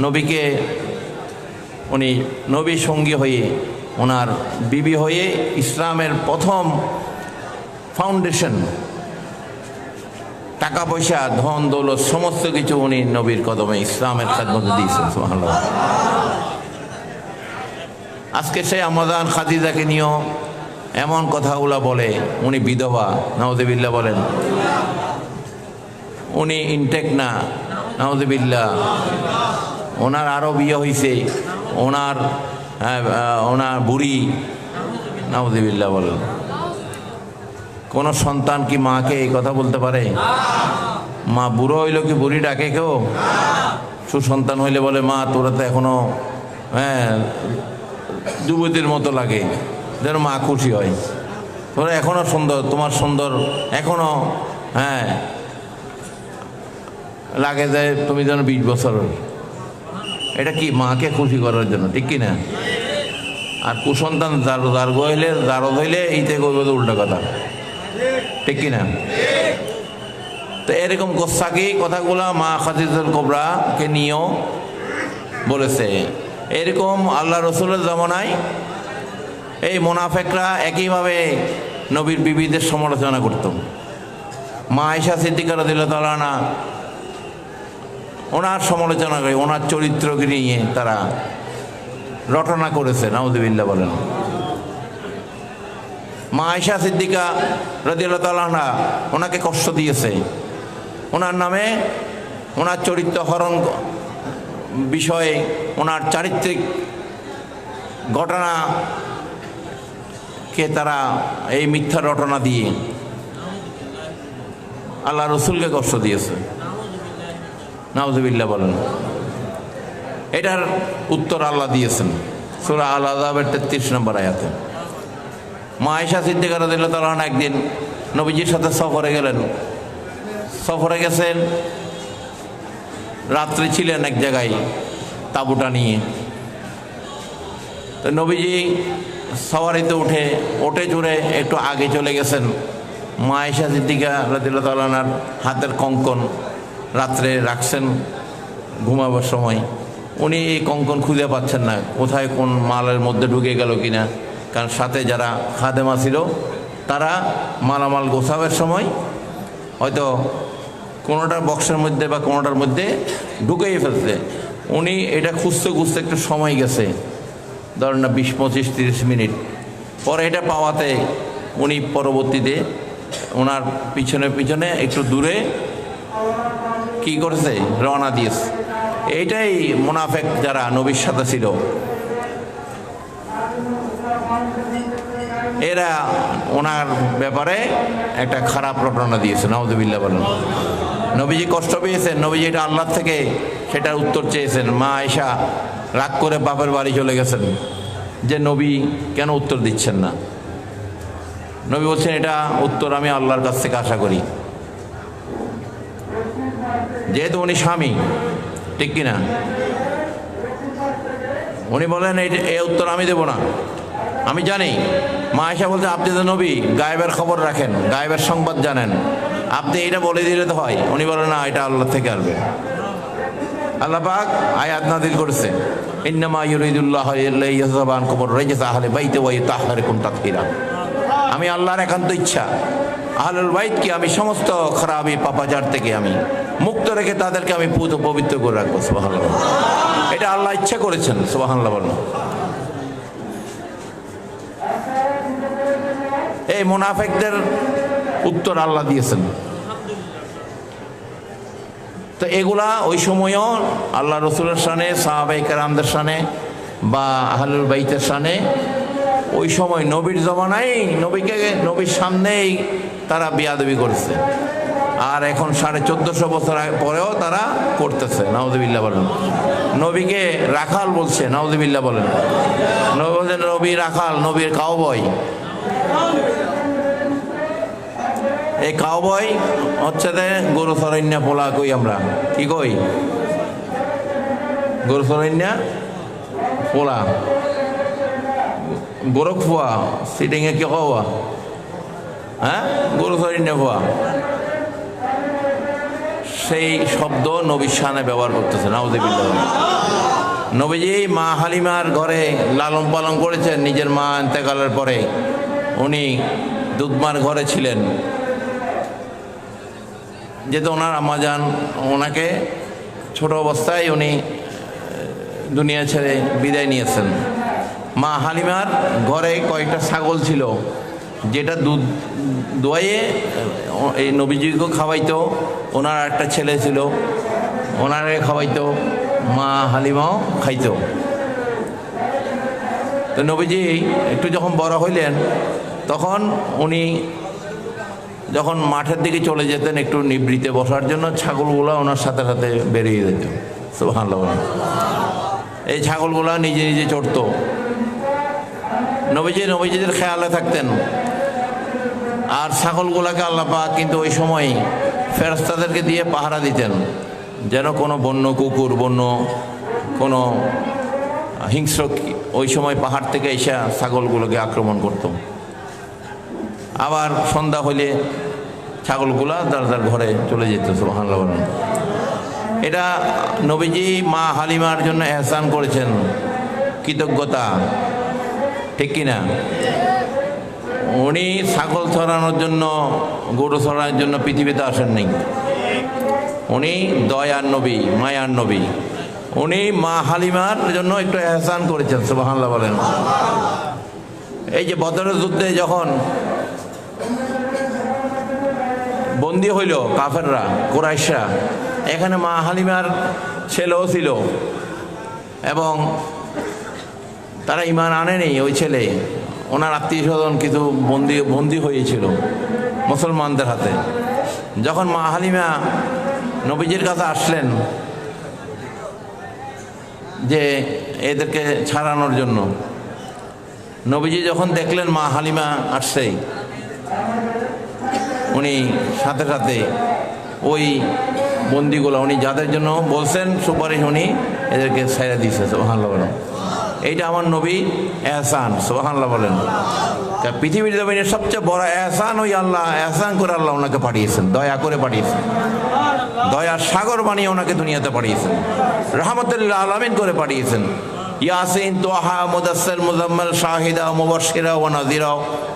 নবীকে উনি নবী সঙ্গী হয়ে, ওনার বিবি হয়ে ইসলামের প্রথম ফাউন্ডেশন, টাকা পয়সা, ধন দৌলত, সমস্ত কিছু উনি নবীর কদমে ইসলামের খেদমতে দিয়েছেন। সুবহানাল্লাহ। আজকে সে আম্মাজান খাদিজাকে নিয়েও এমন কথাগুলো বলে, উনি বিধবা। নাউযুবিল্লাহ বলেন। উনি ইনটেক না। নাউযুবিল্লাহ। ওনার আরও বিয়ে হয়েছে, ওনার বুড়ি। নাউযুবিল্লাহ বলেন। কোন সন্তান কি মাকে এই কথা বলতে পারে? মা বুড়ো হইল কি বুড়ি ডাকে কেউ? সুসন্তান হইলে বলে, মা তোরা তো এখনো যুবতীর মতো লাগে, যেন মা খুশি হয়। তোরা এখনো সুন্দর, তোমার সুন্দর এখনো লাগে যায়, তুমি যেন 20 বছর। এটা কি? মাকে খুশি করার জন্য, ঠিক কিনা? আর কুসন্তান জারদ হইলে এইতে করবে তো উল্টা কথা, ঠিক কিনা? তো এরকম গোস্তাকি কথাগুলা মা খাদিজাতুল কুবরাকে নিয়েও বলেছে। এরকম আল্লাহ রসুলের জামানায় এই মুনাফিকরা একইভাবে নবীর বিবিদের সমালোচনা করত। মা আয়েশা সিদ্দিকা রাদিয়াল্লাহু তাআলা আনহা, ওনার সমালোচনা করে, ওনার চরিত্রকে নিয়ে তারা রটনা করেছে। নাউযুবিল্লাহ বলেন। মা আয়েশা সিদ্দিকা রাদিয়াল্লাহু তাআলা আনহা ওনাকে কষ্ট দিয়েছে, ওনার নামে, ওনার চরিত্র হরণ বিষয়ে, ওনার চারিত্রিক ঘটনাকে তারা এই মিথ্যা রটনা দিয়ে আল্লাহ রসুলকে কষ্ট দিয়েছে। নাউযুবিল্লাহ বলেন। এটার উত্তর আল্লাহ দিয়েছেন সূরা আল আযাবের 33 নম্বর আয়াতে। মা আয়েশা সিদ্দিকা রাদিয়াল্লাহু তাআলা আনহা একদিন নবীজির সাথে সফরে গেলেন। সফরে গেছেন, রাত্রে ছিলেন এক জায়গায় তাঁবুটা নিয়ে। তো নবীজি সওয়ারিতে ওঠে চড়ে একটু আগে চলে গেছেন। মা আয়েশা সিদ্দিকা রাদিয়াল্লাহু তাআলা আনহার হাতের কঙ্কন রাত্রে রাখছেন ঘুমাবার সময়। উনি এই কঙ্কন খুঁজে পাচ্ছেন না, কোথায় কোন মালের মধ্যে ঢুকে গেল কিনা, কারণ সাথে যারা খাদেমা ছিল তারা মালামাল গোছাবার সময় হয়তো কোনোটার বক্সের মধ্যে বা কোনোটার মধ্যে ঢুকেই ফেলছে। উনি এটা খুঁজতে খুঁজতে একটু সময় গেছে, ধরেন না 20-25-30 মিনিট পরে এটা পাওয়াতে উনি পরবর্তীতে ওনার পিছনে পিছনে একটু দূরে কি করেছে, রওনা দিয়েছে। এইটাই মুনাফেক যারা নবীর সাথে ছিল, এরা ওনার ব্যাপারে একটা খারাপ রটনা দিয়েছে। নাউযুবিল্লাহ বলেন। নবীজি কষ্ট পেয়েছেন, নবীজি এটা আল্লাহ থেকে সেটার উত্তর চেয়েছেন। মা আয়েশা রাগ করে বাপের বাড়ি চলে গেছেন যে নবী কেন উত্তর দিচ্ছেন না। নবী বলছেন এটা উত্তর আমি আল্লাহর কাছ থেকে আশা করি। যেহেতু উনি স্বামী, ঠিক কিনা, উনি বলেন এই উত্তর আমি দেব না, আমি জানি। মা আয়েশা বলছে আপনি তো নবী, গায়েবের খবর রাখেন, গায়েবের সংবাদ জানেন, আপনি এটা বলে দিলে তো হয়। উনি বলেন না, এটা আল্লাহ থেকে আসবে। আল্লাহ পাক আয়াত নাযিল করেছে, ইন্নামা ইউরিদুল্লাহু লিইয়ুযহিবা আনকুমুর রিজসা আহলি বাইতি ওয়া ইউতাহহিরাকুম তাতহীরা। আমি আল্লাহর একান্ত ইচ্ছা আহলুল বাইতকে আমি সমস্ত খারাপি পাপাচার থেকে আমি মুক্ত রেখে তাদেরকে আমি পবিত্র করে রাখবো। সুবহানাল্লাহ, এটা আল্লাহ ইচ্ছা করেছেন। সুবহানাল্লাহ বলেন। এই মুনাফিকদের উত্তর আল্লাহ দিয়েছেন। তো এগুলা ওই সময়ও আল্লাহ রসুলের শানে, সাহাবায়ে কেরামদের শানে বা আহলুল বাইতের শানে ওই সময় নবীর জমানায় নবীর সামনেই তারা বেয়াদবি করছে। আর এখন 1450 বছর পরেও তারা করতেছে। নাউযুবিল্লাহ বলেন। নবীকে রাখাল বলছে। নাউযুবিল্লাহ বলেন। নবী রাখাল, নবীর কাউবয়। এই কাউবয় হচ্ছে গরু সরাইন্যা পোলা কই, আমরা কি কই, গরু সরাইন্যা পোলা, গোরখ ফুয়া, সিটিংয়ে কে হওয়া, হ্যাঁ, গরু সরাইন্যা ফুয়া, সেই শব্দ নবীর শানে ব্যবহার করতেছে। নাউযুবিল্লাহ। নবীজি মা হালিমার ঘরে লালন পালন করেছেন। নিজের মা ইন্তেকালের পরে উনি দুধমার ঘরে ছিলেন, যেহেতু ওনার আম্মাজান ওনাকে ছোট অবস্থায় উনি দুনিয়া ছেড়ে বিদায় নিয়েছেন। মা হালিমার ঘরে কয়েকটা ছাগল ছিল, যেটা দুধ দোয়াইয়ে এই নবীজিকে খাওয়াইতো। ওনার একটা ছেলে ছিল, ওনারে খাওয়াইতো, মা হালিমাও খাইতো। তো নবীজি একটু যখন বড় হইলেন, তখন উনি যখন মাঠের দিকে চলে যেতেন একটু নিবৃতে বসার জন্য, ছাগলগুলো ওনার সাথে সাথে বেরিয়ে যেত। সুবহানাল্লাহ। এই ছাগলগুলা নিজে নিজে চড়তো। নবীজিদের খেয়ালে থাকতেন। আর ছাগলগুলাকে আল্লাহ পাক কিন্তু ওই সময় ফেরেশতাদেরকে দিয়ে পাহারা দিতেন, যেন কোনো বন্য কুকুর, বন্য কোনো হিংস্র ওই সময় পাহাড় থেকে এসে ছাগলগুলোকে আক্রমণ করত। আবার সন্ধ্যা হলে ছাগলগুলা যার ঘরে চলে যেত। সুবহানাল্লাহ। এটা নবীজি মা হালিমার জন্য এহসান করেছেন, কৃতজ্ঞতা, ঠিক কিনা। উনি ছাগল ছড়ানোর জন্য, গরু ছড়ানোর জন্য পৃথিবীতে আসেননি। উনি দয়ার নবী, মায়ার নবী। উনি মা হালিমার জন্য একটু এহসান করেছেন। সুবহানাল্লাহ বলেন। এই যে বদরের যুদ্ধে যখন বন্দী হইল কাফেররা, কুরাইশরা, এখানে মা হালিমার ছেলেও ছিল এবং তারা ঈমান আনেনি। ওই ছেলে, ওনার আত্মীয় স্বজন কিছু বন্দী হয়েছিল মুসলমানদের হাতে। যখন মা হালিমা নবীজির কাছে আসলেন যে এদেরকে ছাড়ানোর জন্য, নবীজি যখন দেখলেন মা হালিমা আসছে, উনি সাথে সাথে ওই বন্দিগুলো উনি যাদের জন্য বলছেন সুপারিশ, উনি এদেরকে ছেড়ে দিয়েছে। সুবহানাল্লাহ বলেন। এইটা আমার নবী এহসান। সুবহানাল্লাহ বলেন। পৃথিবীর জমিনের সবচেয়ে বড় এহসান ওই আল্লাহ, এহসান করে আল্লাহ ওনাকে পাঠিয়েছেন, দয়া করে পাঠিয়েছেন, দয়ার সাগর বানিয়ে ওনাকে দুনিয়াতে পাঠিয়েছেন, রাহমাতুল্লিল আলামিন করে পাঠিয়েছেন। ইয়াসিন, তোহা, মুদাসসির, মুজাম্মিল, শাহিদা, মুবাশশিরা ওয়া নাযিরা,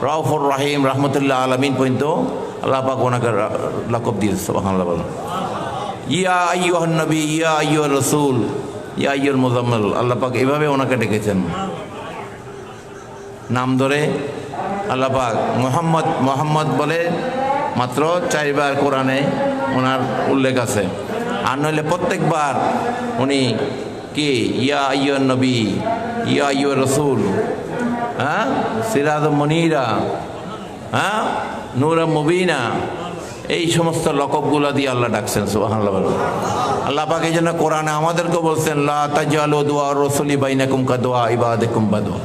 রাউফুর রহিম, রাহমাতুল্লিল আলামিন পর্যন্ত আল্লাহ পাক ওনাকে লাকব দিয়েছে। সুবহানাল্লাহ বলেন। ইয়া আইয়ুহান নবী, ইয়া আইয়ুহার রাসূল, ইয়া আইয়ুল মুজাম্মিল, আল্লাহ পাক এভাবে ওনাকে ডেকেছেন নাম ধরে। আল্লাহ পাক মোহাম্মদ মোহাম্মদ বলে মাত্র 4 বার কোরআনে ওনার উল্লেখ আছে। আর নইলে প্রত্যেকবার উনি কি ইয়া আইয়ুন নবী, ইয়া আইয়ুর রাসূল, হ্যাঁ, সিরাজ মনিরা, হ্যাঁ, নূর মুবিনা, এই সমস্ত লকবগুলো দিয়ে আল্লাহ ডাকছেন। সুবহানাল্লাহ। আল্লাহ পাক এই জন্য কোরআনে আমাদেরকে বলছেন, লা তাজালু দুআ রাসূলি বাইনাকুম কাদুআ ইবাদিকুম বাদুআ,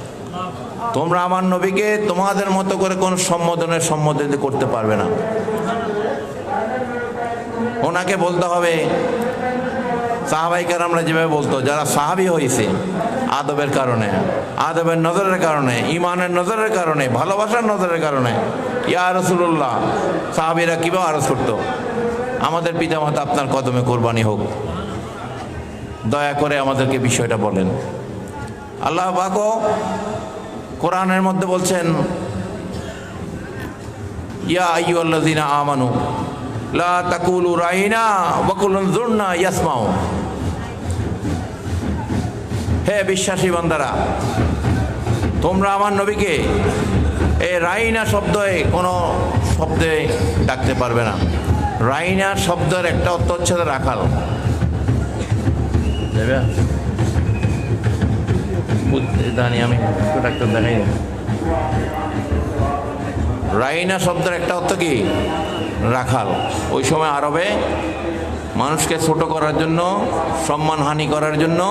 তোমরা আমার নবীকে তোমাদের মতো করে কোন সম্বোধন করতে পারবে না। ওনাকে বলতে হবে সাহাবাই কেরামরা যেভাবে বলতো, যারা সাহাবী হয়েছে আদবের কারণে, আদবের নজরের কারণে, ইমানের নজরের কারণে, ভালোবাসার নজরের কারণে, ইয়া রাসূলুল্লাহ, সাহাবীরা কিভাবে আরজ করতো, আমাদের পিতামাতা আপনার কদমে কোরবানি হোক, দয়া করে আমাদেরকে বিষয়টা বলেন। আল্লাহ পাকও কোরআনের মধ্যে বলছেন, ইয়া আইয়ুহাল্লাযীনা আমানু লা তাকুলু রাইনা ওয়া কুলু যুরনা ইয়াসমাউ, হে বিশ্বাসী বান্দারা, তোমরা আমার নবীকে এই রাইনা শব্দে কোনো শব্দে ডাকতে পারবে না। রাইনা শব্দের একটা অর্থ হচ্ছে রাখাল। জানি আমি একটু ডাক্তার দেখাই। রাইনা শব্দের একটা অর্থ কি? রাখাল। ওই সময় আরবে মানুষকে ছোট করার জন্য, সম্মানহানি করার জন্য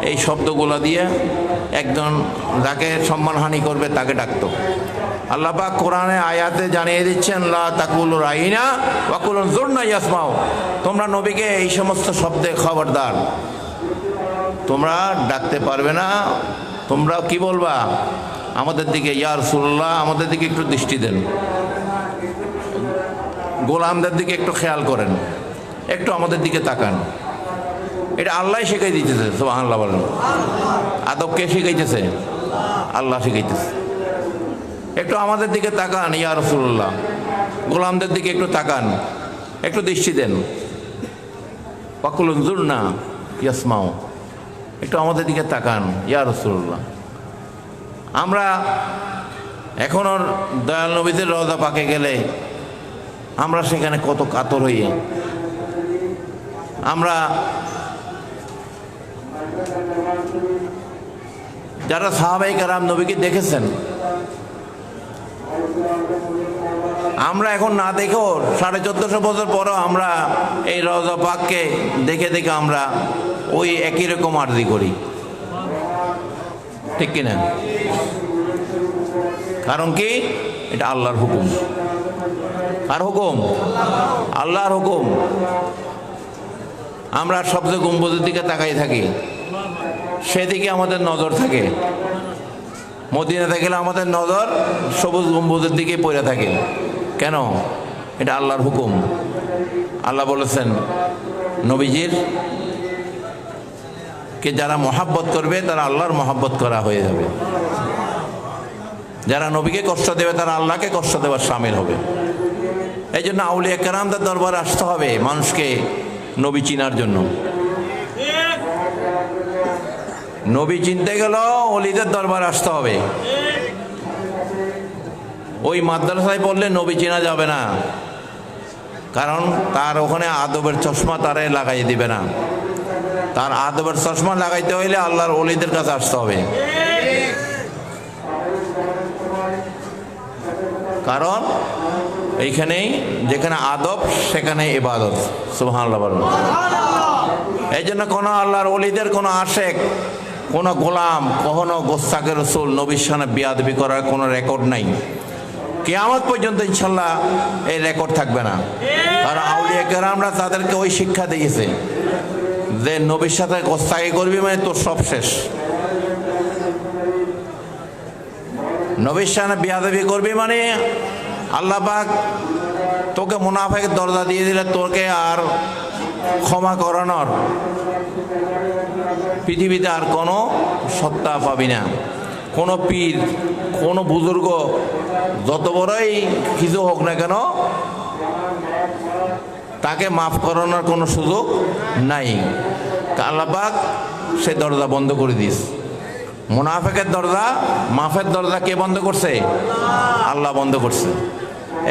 এই শব্দগুলো দিয়ে একজন যাকে সম্মানহানি করবে তাকে ডাকতো। আল্লাহ পাক কোরআনে আয়াতে জানিয়ে দিচ্ছেন, লা তাকুলু রাইনা ওয়া কুলু যুরনা ইয়াসমাউ, তোমরা নবীকে এই সমস্ত শব্দে খবরদার, তোমরা ডাকতে পারবে না। তোমরা কি বলবা? আমাদের দিকে ইয়া রাসূলুল্লাহ, আমাদের দিকে একটু দৃষ্টি দেন, গোলামদের দিকে একটু খেয়াল করেন, একটু আমাদের দিকে তাকান। এটা আল্লাহ শিখাই দিতেছে। সুবহানাল্লাহ বলেন। আদব কে শিখাইতেছে? আল্লাহ শিখাইতেছে। একটু আমাদের দিকে তাকান ইয়া রাসূলুল্লাহ, গোলামদের দিকে একটু তাকান, একটু দৃষ্টি দেন। ওয়া কুলু যুরনা ইয়াসমাউ, একটু আমাদের দিকে তাকান ইয়া রাসূলুল্লাহ। আমরা এখনো দয়াল নবীদের রওজা পাকে গেলে আমরা সেখানে কত কাতর হই। আমরা যারা সাহাবায়ে কেরাম নবীকে দেখেছেন, আমরা এখন না দেখেও 1450 বছর পরেও আমরা এই রওজা পাককে দেখে দেখে আমরা ওই একই রকম আরজি করি, ঠিক কিনা? কারণ কি? এটা আল্লাহর হুকুম। কার হুকুম? আল্লাহর হুকুম। আমরা সবচেয়ে গম্বুজের দিকে তাকাই থাকি, সেদিকে আমাদের নজর থাকে। মদিনাতে গেলে আমাদের নজর সবুজ গম্বুজের দিকে পড়ে থাকে। কেন? এটা আল্লাহর হুকুম। আল্লাহ বলেছেন নবীজির কে যারা মহাব্বত করবে তারা আল্লাহর মহাব্বত করা হয়ে যাবে, যারা নবীকে কষ্ট দেবে তারা আল্লাহকে কষ্ট দেওয়ার শামিল হবে। এই জন্য আউলিয়া কেরামদের দরবারে আসতে হবে মানুষকে নবী চিনার জন্য। নবী চিনতে গেল ওলিদের দরবারে আসতে হবে। ওই মাদ্রাসায় পড়লে নবী চেনা যাবে না, কারণ তার ওখানে আদবের চশমা তারে লাগাই দিবে না। তার আদবের চশমা লাগাইতে হইলে আল্লাহর ওলিদের কাছে আসতে হবে, কারণ এইখানেই যেখানে আদব সেখানে ইবাদত। সুবহানাল্লাহ বলেন। এই জন্য কোনো আল্লাহর ওলিদের কোনো আশেক, কোনো গোলাম কখনো গোস্তাকে রসুল নবীর সামনে বিয়াদবি করার কোনো রেকর্ড নাই। কিয়ামত পর্যন্ত ইনশাল্লাহ এই রেকর্ড থাকবে না। কারণ আউলিয়া কেরামরা তাদেরকে ওই শিক্ষা দিয়েছে যে নবীর সাথে গোস্তাকি করবি মানে তোর সব শেষ। নবীর সামনে বিয়াদবি করবি মানে আল্লাহ পাক তোকে মুনাফিকের দরজা দিয়ে দিলে তোকে আর ক্ষমা করানোর পৃথিবীতে আর কোনো সত্তা পাবি না। কোনো পীর, কোনো বুজুর্গ যত বড়ই কিছু হোক না কেন, তাকে মাফ করানোর কোনো সুযোগ নাই। আল্লাহ পাক সে দরজা বন্ধ করে দিস। মুনাফিকের দরজা, মাফের দরজা কে বন্ধ করছে? আল্লাহ বন্ধ করছে।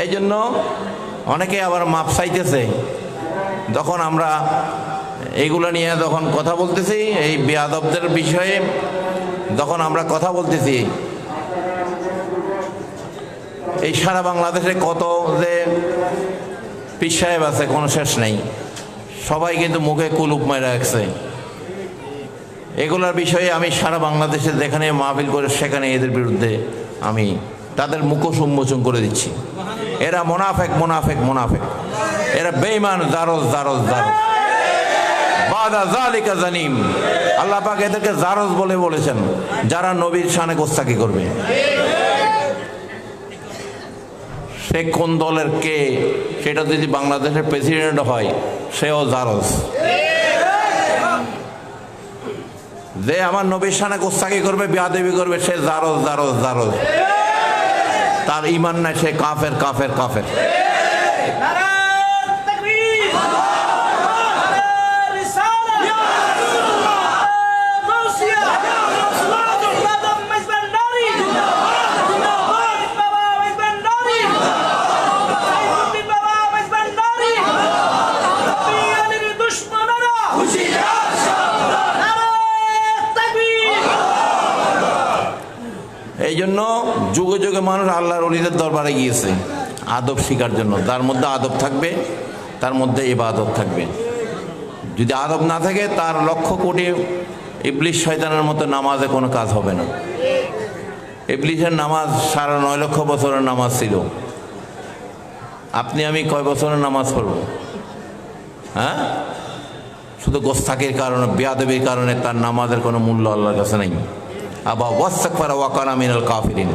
এই জন্য অনেকে আবার মাপ চাইতেছে। যখন আমরা এইগুলো নিয়ে যখন কথা বলতেছি, এই বেয়াদবদের বিষয়ে যখন আমরা কথা বলতেছি, এই সারা বাংলাদেশে কত যে পীর সাহেব আছে কোনো শেষ নেই, সবাই কিন্তু মুখে কুলুপ মেরে রাখছে। এগুলোর বিষয়ে আমি সারা বাংলাদেশে যেখানে মাহফিল করে সেখানে এদের বিরুদ্ধে আমি তাদের মুখোশ উন্মোচন করে দিচ্ছি। এরা মুনাফিক মুনাফিক মুনাফিক, এরা বেঈমান, জারজ জারজ জারজ, বাদা যালিকা জানিম। আল্লাহ পাক এদেরকে জারজ বলে বলেছেন, যারা নবীর শানে গোস্তাকি করবে। সে কোন দলের কে, সেটা যদি বাংলাদেশের প্রেসিডেন্ট হয়, সেও জারজ। যে আমার নবীর শানে গোস্তাকি করবে, বেয়াদবি করবে, সে জারজ জারজ জারজ। তার ঈমান নাই, সে কাফের কাফের কাফের। এই জন্য যুগে যুগে মানুষ আল্লাহর ওলিদের দরবারে গিয়েছে আদব শিখার জন্য। তার মধ্যে আদব থাকবে, তার মধ্যে ইবাদত থাকবে। যদি আদব না থাকে, তার লক্ষ কোটি ইবলিশ শয়তানের মতো নামাজে কোনো কাজ হবে না। ইবলিশের নামাজ 9.5 লক্ষ বছরের নামাজ ছিল। আপনি আমি কয় বছরের নামাজ পড়ব? হ্যাঁ, শুধু গোস্তাকির কারণে, বেয়াদবির কারণে তার নামাজের কোনো মূল্য আল্লাহর কাছে নেই। আবা ওয়াস্তাগফারা ওয়া কানা মিনাল কাফিরিন।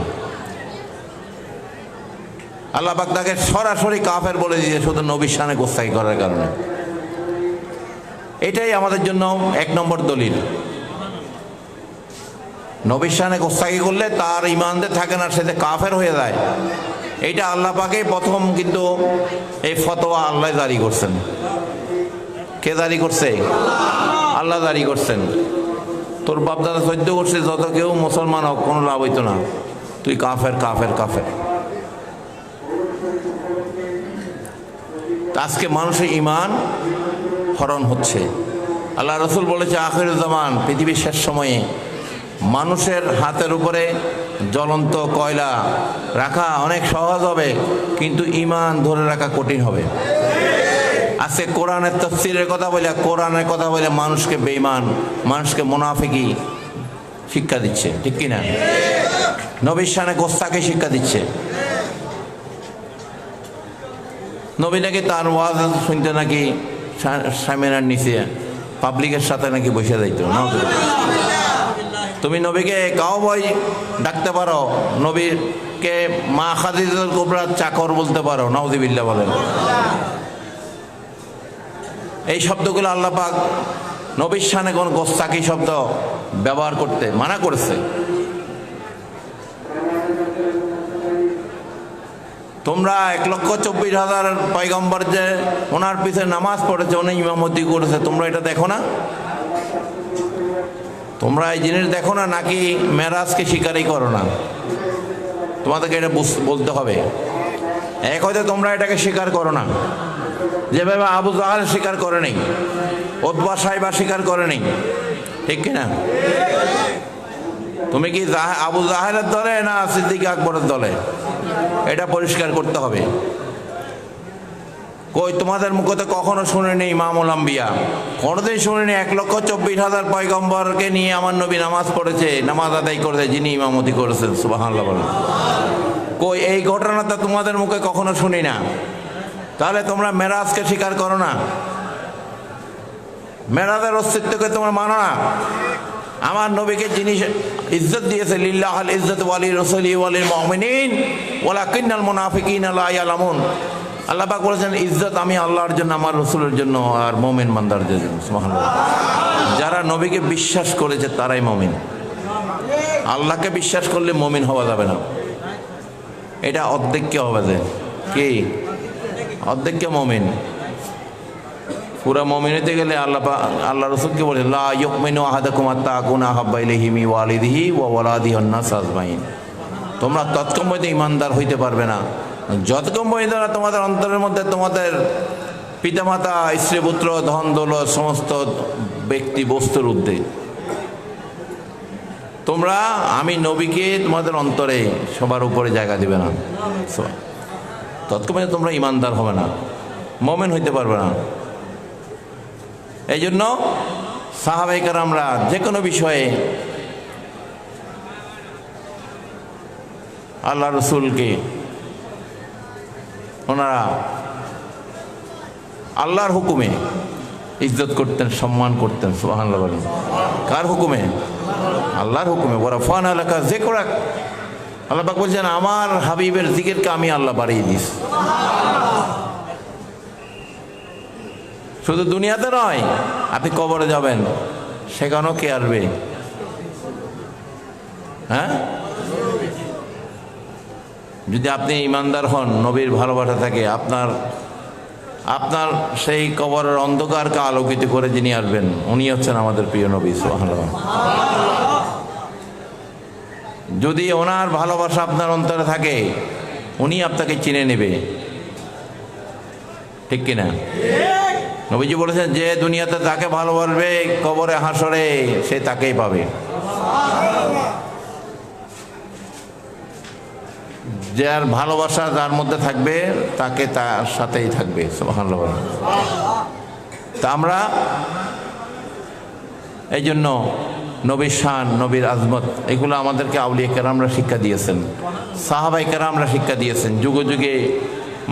আল্লাহ পাক তাকে সরাসরি কাফের বলে দিয়েছে শুধু নবীর শানে গোস্তাকি করার কারণে। এটাই আমাদের জন্য 1 নম্বর দলিল। নবীর শানে গোস্তাকি করলে তার ঈমানদের থাকে না, সে কাফের হয়ে যায়। এইটা আল্লাহ পাকেই প্রথম কিন্তু এই ফতোয়া আল্লাহ জারি করছেন। কে জারি করছে? আল্লাহ জারি করছেন। তোর বাপদাদা সহ্য করছে, যত কেউ মুসলমান হোক কোনো লাভ হইতো না, তুই কাফের কাফের কাফের। আজকে মানুষের ঈমান হরণ হচ্ছে। আল্লাহ রসুল বলেছে, আখিরুজ জামান, পৃথিবীর শেষ সময়ে মানুষের হাতের উপরে জ্বলন্ত কয়লা রাখা অনেক সহজ হবে, কিন্তু ঈমান ধরে রাখা কঠিন হবে। আজকে কোরআনের তাফসীরের কথা বলে, কোরআনের কথা বলে মানুষকে বেঈমান, মানুষকে মুনাফিকি শিক্ষা দিচ্ছে, ঠিক কিনা? নবীর শানে গোস্তাকি শিক্ষা দিচ্ছে। নবী নাকি তার ওয়াজ শুনতে নাকি সামিনার নিচে পাবলিকের সাথে নাকি বসে যাইত। তুমি নবীকে কাউবয় ডাকতে পারো, নবীকে মা খাদিজাতুল কুবরার চাকর বলতে পারো, নাউযুবিল্লাহ বলেন। এই শব্দগুলো আল্লাহ পাক নবীর শানে কোন গোস্তাকি শব্দ ব্যবহার করতে মানা করেছে। তোমরা 1,24,000 পয়গম্বর যে ওনার পিছনে নামাজ পড়েছে, উনি ইমামতি করেছে, তোমরা এটা দেখো না? তোমরা এই জিনিস দেখো না, নাকি মেরাজকে স্বীকারই করো না? তোমাদেরকে এটা বলতে হবে। এক হয়তো তোমরা এটাকে স্বীকার করো না, যেভাবে আবু জাহাল স্বীকার করে নেই, উতবা সাইবা স্বীকার করে নেই, ঠিক কিনা? তুমি কি আবু জাহেলের দলে না সিদ্দিক আকবরের দলে? এটা পরিষ্কার করতে হবে। কই তোমাদের মুখে তো কখনো শুনিনি ইমামুল আম্বিয়া, কোনোদিন শুনিনি 1,24,000 পয়গম্বরকে নিয়ে আমার নবী নামাজ পড়েছে, নামাজ আদায় করেছে, যিনি ইমামতি করেছেন। সুবহানাল্লাহ বলেন। কই এই ঘটনাটা তোমাদের মুখে কখনো শুনি না। তাহলে তোমরা মেরাজকে স্বীকার করো না, মেরাজের অস্তিত্বকে তোমরা মানো না। আমার নবীকে যিনি ইজ্জত দিয়েছে, লিল্লাহিল ইজ্জত ওয়ালি রাসূলি ওয়ালিল মুমিনিন ওয়ালাকিন্নাল মুনাফিকিনা লা ইয়ালামুন। আল্লাহ পাক বলেছেন, ইজ্জত আমি আল্লাহর জন্য, আমার রাসূলের জন্য, আর মুমিন বান্দার জন্য। সুবহানাল্লাহ। যারা নবীকে বিশ্বাস করেছে তারাই মুমিন। আল্লাহকে বিশ্বাস করলে মুমিন হওয়া যাবে না। এটা অর্ধেককে হবে, যে কি অর্ধেককে মুমিন। পুরা মুমিন হইতে গেলে আল্লাহ রাসূলকে বলেন লা ইউমিনু আহাদাকুম হাত্তা আকুনা আহাব্বা ইলাইহি মিন ওয়ালিদিহি ওয়া ওয়ালাদিহি ওয়ান নাস আজমাইন। তোমরা তৎক্ষণ পর্যন্ত ইমানদার হইতে পারবে না যতক্ষণ পর্যন্ত না তোমাদের অন্তরের মধ্যে তোমাদের পিতামাতা, স্ত্রী, পুত্র, ধন দৌলত, সমস্ত ব্যক্তি বস্তুর ঊর্ধ্বে তোমরা আমি নবীকে তোমাদের অন্তরে সবার উপরে জায়গা দিবে না, ততক্ষণ তোমরা ইমানদার হবে না, মুমিন হইতে পারবে না। এই জন্য সাহাবায়ে কেরামরা যে কোনো বিষয়ে আল্লাহ রসুলকে ওনারা আল্লাহর হুকুমে ইজ্জত করতেন, সম্মান করতেন। সুবহানাল্লাহ বলেন। কার হুকুমে? আল্লাহর হুকুমে। ওয়ারাফা'না লাকা যিকরাক, আল্লাহ পাক বলছেন আমার হাবিবের জিকিরকে আমি আল্লাহ বাড়িয়ে দিস। শুধু দুনিয়াতে নয়, আপনি কবরে যাবেন সেখানেও কে আসবে? হ্যাঁ, যদি আপনি ইমানদার হন, নবীর ভালোবাসা থাকে, আপনার সেই কবরের অন্ধকারকে আলোকিত করে যিনি আসবেন উনি হচ্ছেন আমাদের প্রিয় নবী সুবহানাল্লাহ। যদি ওনার ভালোবাসা আপনার অন্তরে থাকে উনি আপনাকে চিনে নেবে, ঠিক কিনা? নবীজি বলেছেন যে দুনিয়াতে তাকে ভালোবাসবে কবরে হাসরে সে তাকেই পাবে। যার ভালোবাসা যার মধ্যে থাকবে তাকে তার সাথেই থাকবে। সুবহানাল্লাহ। তা আমরা এই জন্য নবীর শান, নবীর আজমত এগুলো আমাদেরকে আউলিয়া কেরামরা শিক্ষা দিয়েছেন, সাহাবায়ে কেরামরা শিক্ষা দিয়েছেন, যুগে যুগে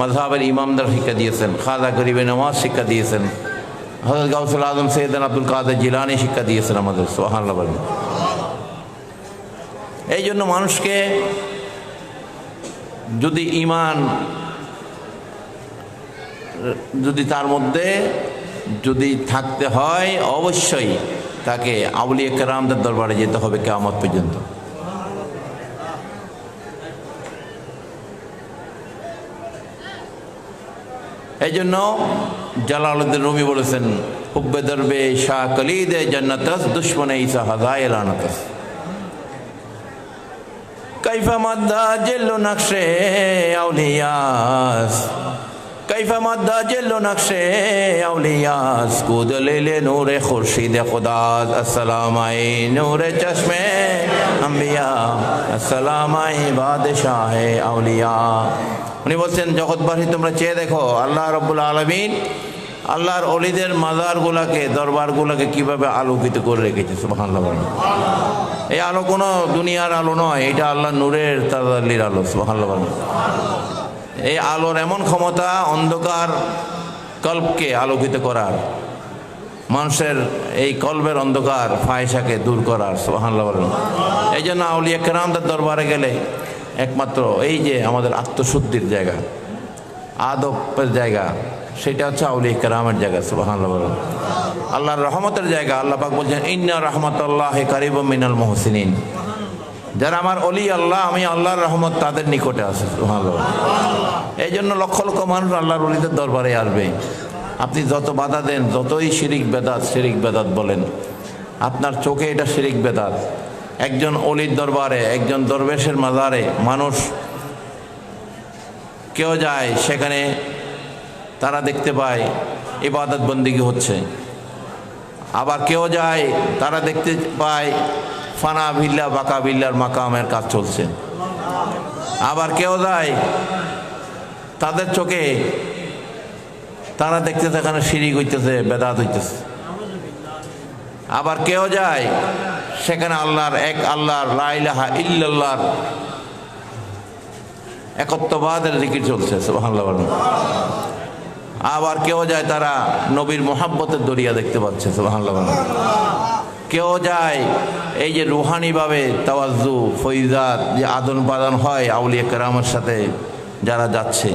মাযহাবের ইমামদের শিক্ষা দিয়েছেন, খাজা গরিবে নওয়াজ শিক্ষা দিয়েছেন, হযরত গাউসুল আজম সৈয়দনা আব্দুল কাদের জিলানী শিক্ষা দিয়েছেন আমাদের। সুবহানাল্লাহ। এই জন্য মানুষকে যদি ইমান যদি তার মধ্যে যদি থাকতে হয় অবশ্যই তাকে আউলিয়া কেরামদের দরবারে যেতে হবে কিয়ামত পর্যন্ত। এই জন্য জালালউদ্দিন রুমি বলেছেন হুব্বে দরবে শাহ কলিদে জান্নাতাস দুশমনে ঈসা হাদায়ে লানাতাস। কাইফা মাদ্দা জেল্লো নকশে আউলিয়াস, কাইফা মাদ্দা জেল্লো নকশে আউলিয়াস, কুদ লেলে নূরে খুরশিদে খুদাস, আসসালাম আই নূরে চশমে আম্বিয়া, আসসালাম আই বাদশাহে আউলিয়া। উনি বলছেন জগৎবাসী তোমরা চেয়ে দেখো আল্লাহ রাব্বুল আলামিন আল্লাহর ওলিদের মাজারগুলোকে, দরবারগুলোকে কিভাবে আলোকিত করে রেখেছে। সুবহানাল্লাহ। এই আলো কোনো দুনিয়ার আলো নয়, এটা আল্লাহ নূরের তাজাল্লির আলো। সুবহানাল্লাহ। এই আলোর এমন ক্ষমতা অন্ধকার কল্পকে আলোকিত করার, মানুষের এই কল্পের অন্ধকার ফায়সাকে দূর করার। সুবহানাল্লাহ। এই জন্য আউলিয়া কেরামদের দরবারে গেলে একমাত্র এই যে আমাদের আত্মশুদ্ধির জায়গা, আদবের জায়গা, সেটা হচ্ছে আউলিয়া কেরামের জায়গা। সুবহানাল্লাহ। আল্লাহর রহমতের জায়গা। আল্লাহ পাক বলছেন ইন্না রাহমাতাল্লাহি কারিবুম মিনাল মুহসিনিন, যারা আমার অলি আল্লাহ, আমি আল্লাহর রহমত তাদের নিকটে আছে। সুবহানাল্লাহ। এই জন্য লক্ষ লক্ষ মানুষ আল্লাহর অলিদের দরবারে আসবে। আপনি যত বাধা দেন, যতই শিরিক বেদাত বলেন, আপনার চোখে এটা শিরিক বেদাত। একজন অলির দরবারে, একজন দরবেশের মাজারে মানুষ কেউ যায়, সেখানে তারা দেখতে পায় ইবাদত বন্দিগি হচ্ছে। আবার কেউ যায়, তারা দেখতে পায় ফানা বিল্লাহ বাকা বিল্লার মাকামের কাজ চলছে। আবার কেউ যায়, তাদের চোখে তারা দেখতেছে এখানে শিরিক হইতেছে, বেদাত হইতেছে। আবার কেউ যায়, সেখানে আল্লাহর এক আল্লাহর লা ইলাহা ইল্লাল্লাহর একত্ববাদের জিকির চলছে। সুবহানাল্লাহ। আবার কেউ যায়, তারা নবীর মোহাব্বতের দরিয়া দেখতে পাচ্ছে। সুবহানাল্লাহ। কেউ যায়, এই যে রুহানিভাবে তাওয়াজ্জু ফয়জাত যে আদান প্রদান হয় আউলিয়া কেরামের সাথে যারা যাচ্ছে,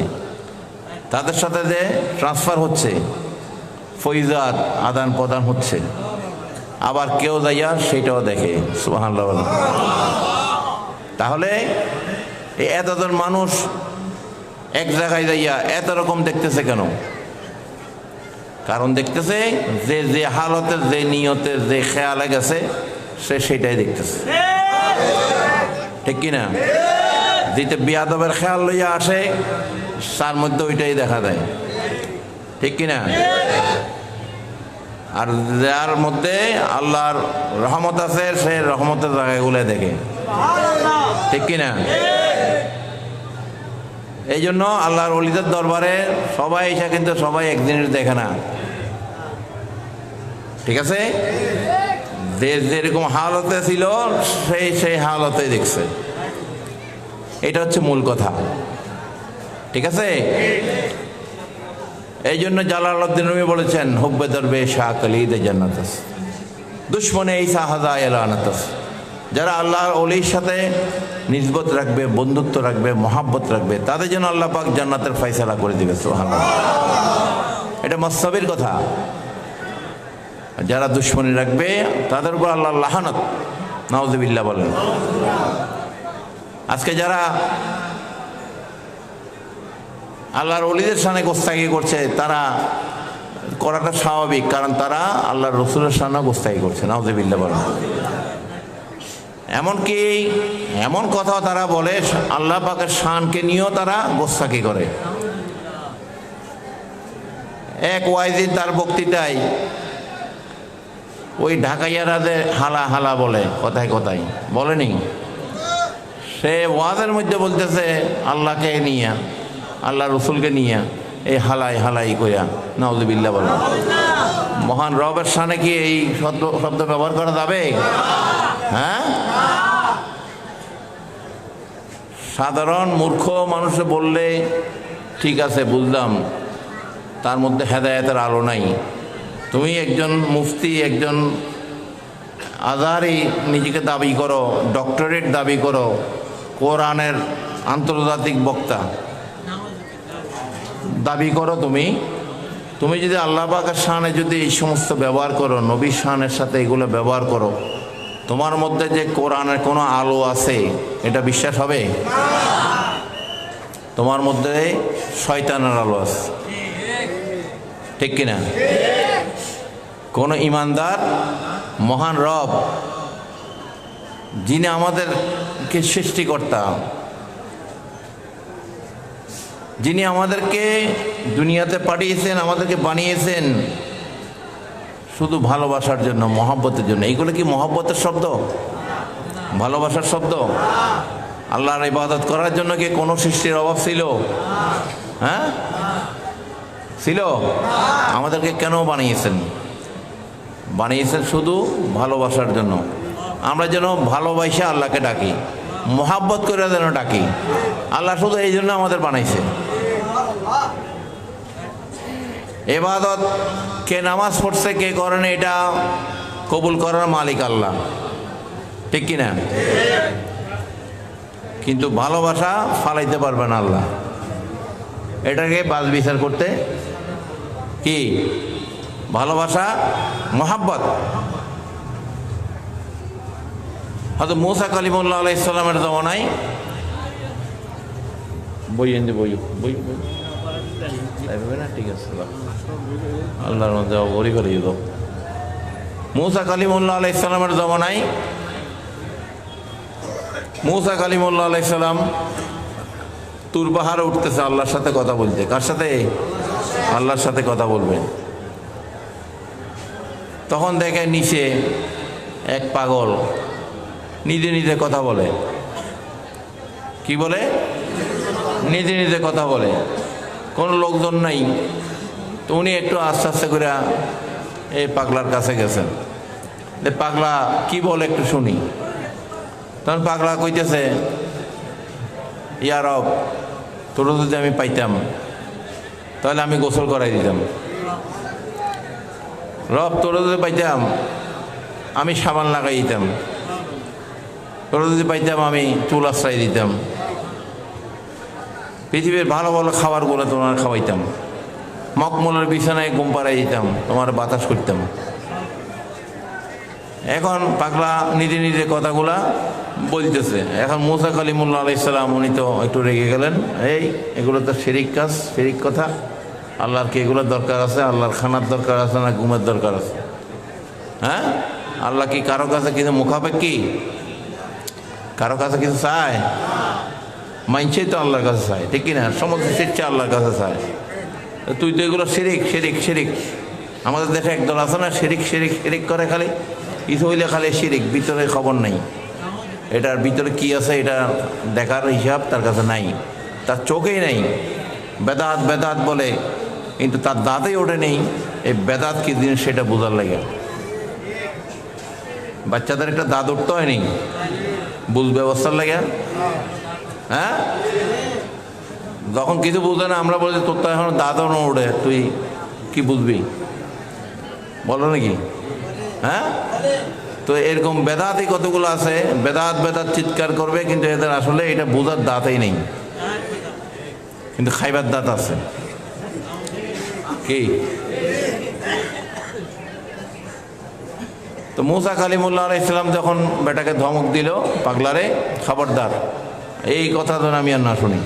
তাদের সাথে যে ট্রান্সফার হচ্ছে, ফয়জাত আদান প্রদান হচ্ছে। আবার কেউ যাইয়া সেটাও দেখে। সুবহানাল্লাহ। তাহলে এই এতজন মানুষ এক জায়গায় যাইয়া এত রকম দেখতেছে কেন? কারণ দেখতেছে যে যে হালতে, যে নিয়তে, যে খেয়ালে গেছে সে সেটাই দেখতেছে, ঠিক কিনা? যেতে বিয়াদবের খেয়াল লইয়া আসে তার মধ্যে ওইটাই দেখা দেয়, ঠিক কিনা? আর যার মধ্যে আল্লাহর রহমত আছে সে রহমতের জায়গাগুলো দেখে, ঠিক কিনা? এই জন্য আল্লাহর ওলিদের দরবারে সবাই এসে কিন্তু সবাই এক জিনিস দেখে না, ঠিক আছে? যে যেরকম হালতে ছিল সেই হালতে দেখছে, এটা হচ্ছে মূল কথা, ঠিক আছে? এই জন্য জালালউদ্দিন রুমি বলেছেন, হুব্বে দরবে শাহ কলিদে জান্নাত, দুশ্মনে এই সাহাজা এলানাত। যারা আল্লাহর ওলির সাথে নিসবত রাখবে, বন্ধুত্ব রাখবে, মহাব্বত রাখবে, তাদের জন্য আল্লাহ পাক জান্নাতের ফয়সালা করে দিবে। সুবহানাল্লাহ, এটা মাসসাবির কথা। যারা দুশ্মনী রাখবে তাদের উপর আল্লাহর লাহানত, নাউযুবিল্লাহ বলেন। আজকে যারা আল্লাহর ওলিদের সামনে গোস্তাকি করছে, তারা করাটা স্বাভাবিক, কারণ তারা আল্লাহর রসুলের সামনে গোস্তাকি করছে, নাউযুবিল্লাহ বলেন। এমনকি এমন কথা তারা বলে, আল্লাহ পাকের শানকে নিয়েও তারা গোস্তাকি করে। এক ওয়াইজি তার বক্তৃতায় ওই ঢাকাইয়ারা যে হালা হালা বলে, কথায় কথায় বলেনি, সে ওয়াজের মধ্যে বলতেছে আল্লাহকে নিয়ে, আল্লাহ রসুলকে নিয়ে এই হালাই হালাই কইয়া, নাউযুবিল্লাহ বলেন। মহান রবের সামনে কি এই শব্দ ব্যবহার করা যাবে? হ্যাঁ, সাধারণ মূর্খ মানুষে বললে ঠিক আছে, বুঝলাম, তার মধ্যে হেদায়েতের আলো নাই। তুমি একজন মুফতি, একজন আজহারি নিজেকে দাবি করো, ডক্টরেট দাবি করো, কোরআনের আন্তর্জাতিক বক্তা দাবি করো, তুমি যদি আল্লাহ পাকের শানে যদি এই সমস্ত ব্যবহার করো, নবীর শানের সাথে এগুলো ব্যবহার করো, তোমার মধ্যে যে কোরআনের কোনো আলো আছে এটা বিশ্বাস হবে? তোমার মধ্যে শয়তানের আলো আছে, ঠিক কিনা? কোন ইমানদার মহান রব, যিনি আমাদেরকে সৃষ্টিকর্তা, যিনি আমাদেরকে দুনিয়াতে পাঠিয়েছেন, আমাদেরকে বানিয়েছেন শুধু ভালোবাসার জন্য, মহব্বতের জন্য। এইগুলো কি মহব্বতের শব্দ? ভালোবাসার শব্দ? আল্লাহর ইবাদত করার জন্য কি কোনো সৃষ্টির অভাব ছিল? হ্যাঁ, ছিল? আমাদেরকে কেন বানিয়েছেন? বানিয়েছেন শুধু ভালোবাসার জন্য। আমরা যেন ভালোবাসা আল্লাহকে ডাকি, মহাব্বত করে যেন ডাকি। আল্লাহ শুধু এই জন্য আমাদের বানাইছে। ইবাদত কে নামাজ পড়ছে, কে করেন, এটা কবুল করার মালিক আল্লাহ, ঠিক কিনা? কিন্তু ভালোবাসা ফালাইতে পারবে না আল্লাহ। এটাকে বাজ বিচার করতে কি ভালোবাসা, মহাব্বত। হয়তো মুসা কালিমুল্লাহ আলাইহিস সালামের জমানায় বই এনে বই বই বই না, ঠিক আছে, আল্লাহর মধ্যে বলি করে দিত। মুসা কালিমুল্লাহ আলাইহিস সালামের জমানায় মুসা কালিমুল্লাহ আলাইহিস সালাম তুর পাহাড়ে উঠতেছে আল্লাহর সাথে কথা বলতে। কার সাথে? আল্লাহর সাথে কথা বলবেন। তখন দেখে নিচে এক পাগল নিজে নিজে কথা বলে। কি বলে? নিজে নিজে কথা বলে, কোনো লোকজন নাই। তো উনি একটু আস্তে আস্তে করে এই পাগলার কাছে গেছেন, পাগলা কি বলে একটু শুনি। তখন পাগলা কইতেছে, ইয়া রব, তোর যদি আমি পাইতাম তাহলে আমি গোসল করাই দিতাম। রব, তোর যদি পাইতাম আমি সাবান লাগাই দিতাম। তোর যদি পাইতাম আমি চুল আশ্রয় দিতাম। পৃথিবীর ভালো ভালো খাবারগুলো তোমার খাওয়াইতাম। মকমলের বিছানায় ঘুম পাড়াই দিতাম, তোমার বাতাস করতাম। এখন পাগলা নিজে নিজে কথাগুলা বলতেছে। এখন মুসা কালিমুল্লাহ আলাইহিস সালাম উনি তো একটু রেগে গেলেন, এগুলো তো শিরিক কাজ, শিরিক কথা। আল্লাহর কি এগুলোর দরকার আছে? আল্লাহর খানার দরকার আছে না ঘুমের দরকার আছে? হ্যাঁ, আল্লাহ কি কারো কাছে কিছু মুখাপেক্ষি? কারো কাছে কিছু চায়? মানছেই তো আল্লাহর কাছে চায়, ঠিক কিনা? সমস্ত শিক্ষা আল্লাহর কাছে চায়। তুই তো এগুলো শিরিক শিরিক শিরিক। আমাদের দেশে একদল আছে না, শিরিক শিরিক শিরিক করে, খালি কিছু হইলে খালি শিরিক, ভিতরে খবর নেই। এটার ভিতরে কি আছে এটা দেখার হিসাব তার কাছে নাই, তার চোখেই নেই। বেদাত বেদাত বলে, কিন্তু তার দাঁতেই ওঠে নেই এই বেদাত কি জিনিস সেটা বোঝার লাগে। বাচ্চাদের একটা দাঁত উঠতে হয়নি বুঝ ব্যবস্থার লাগে। হ্যাঁ, যখন কিছু বুঝে না আমরা বলছি তোর তো এখন দাঁতও না ওঠে, তুই কি বুঝবি? বলো নাকি? হ্যাঁ, তো এরকম বেদাতই কতগুলো আছে, বেদাত বেদাত চিৎকার করবে, কিন্তু এদের আসলে এটা বোঝার দাঁতই নেই, কিন্তু খাইবার দাঁত আছে। কি তো মুসা কালিমুল্লাহ আলাইহিস সালাম যখন বেটাকে ধমক দিল, পাগলারে খবরদার এই কথা যেন আমি আর না শুনি।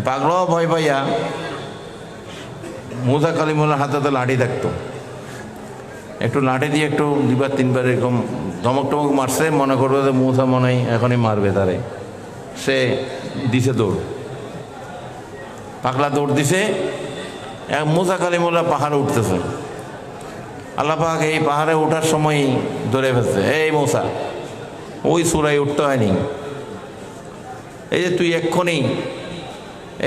পাগলাও ভয় পাইয়া মুসা কালিমুল্লাহর হাতে তো লাঠি থাকতো, একটু লাঠি দিয়ে একটু দুবার তিনবার এরকম ধমক টমক মারছে, মনে করবে যে মুসা মনে হয় এখনই মারবে তারে। সে দিছে দৌড়, পাগলা দৌড় দিছে। মুসা কালিমুল্লাহ পাহাড়ে উঠতেছে, আল্লাহ পাক এই পাহাড়ে ওঠার সময় ধরে ফেলছে, এই মুসা ওই চূড়ায় উঠতে হয়নি, এই যে তুই এক্ষুনি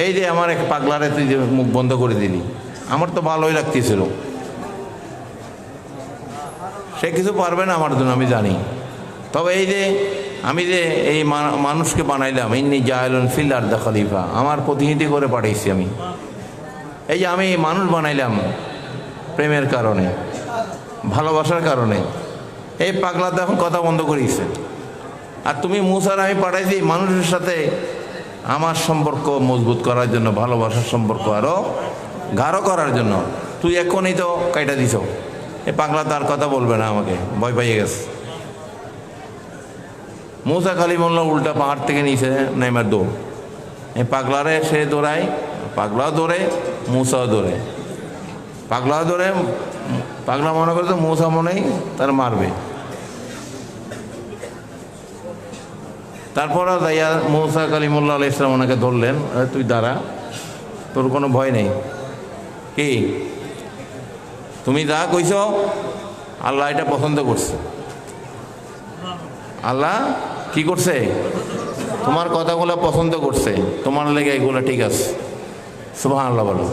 এই যে আমার এক পাগলারে তুই যে মুখ বন্ধ করে দিলি, আমার তো ভালোই লাগতেছিল। সে কিছু পারবে না আমার জন্য আমি জানি, তবে এই যে আমি যে এই মানুষকে বানাইলাম, ইন্নী জাইলুন ফিল আরদি খলিফা, আমার প্রতিনিধি করে পাঠাইছি আমি। এই যে আমি মানুষ বানাইলাম প্রেমের কারণে, ভালোবাসার কারণে। এই পাগলা তো এখন কথা বন্ধ করিয়েছে। আর তুমি মুসার আমি পাঠাইছি মানুষের সাথে আমার সম্পর্ক মজবুত করার জন্য, ভালোবাসার সম্পর্ক আরও গাঢ় করার জন্য। তুই এখনই তো কাইটা দিছ। এই পাগলা তার কথা বলবে না, আমাকে ভয় পাইয়ে গেছে। মুসা কালিমুল্লাহ উল্টা পাহাড় থেকে নিচে নেমার দৌড়। এই পাগলারে সে দৌড়ায়, পাগলাও দৌড়ে, মুসাও দৌড়ে। পাগলাও দৌড়ে, পাগলা মনে করে তো মুসা মনেই তার মারবে। তারপর যাইয়া মুসা কালিমুল্লাহ আলাইহিস সালাম ওনাকে ধরলেন, তুই দাঁড়া, তোর কোনো ভয় নেই। কি তুমি যা কইছ আল্লাহ এটা পছন্দ করছে। আল্লাহ কি করছে? তোমার কথাগুলো পছন্দ করছে, তোমার লেগে এগুলো ঠিক আছে। সুবহানাল্লাহ বলো,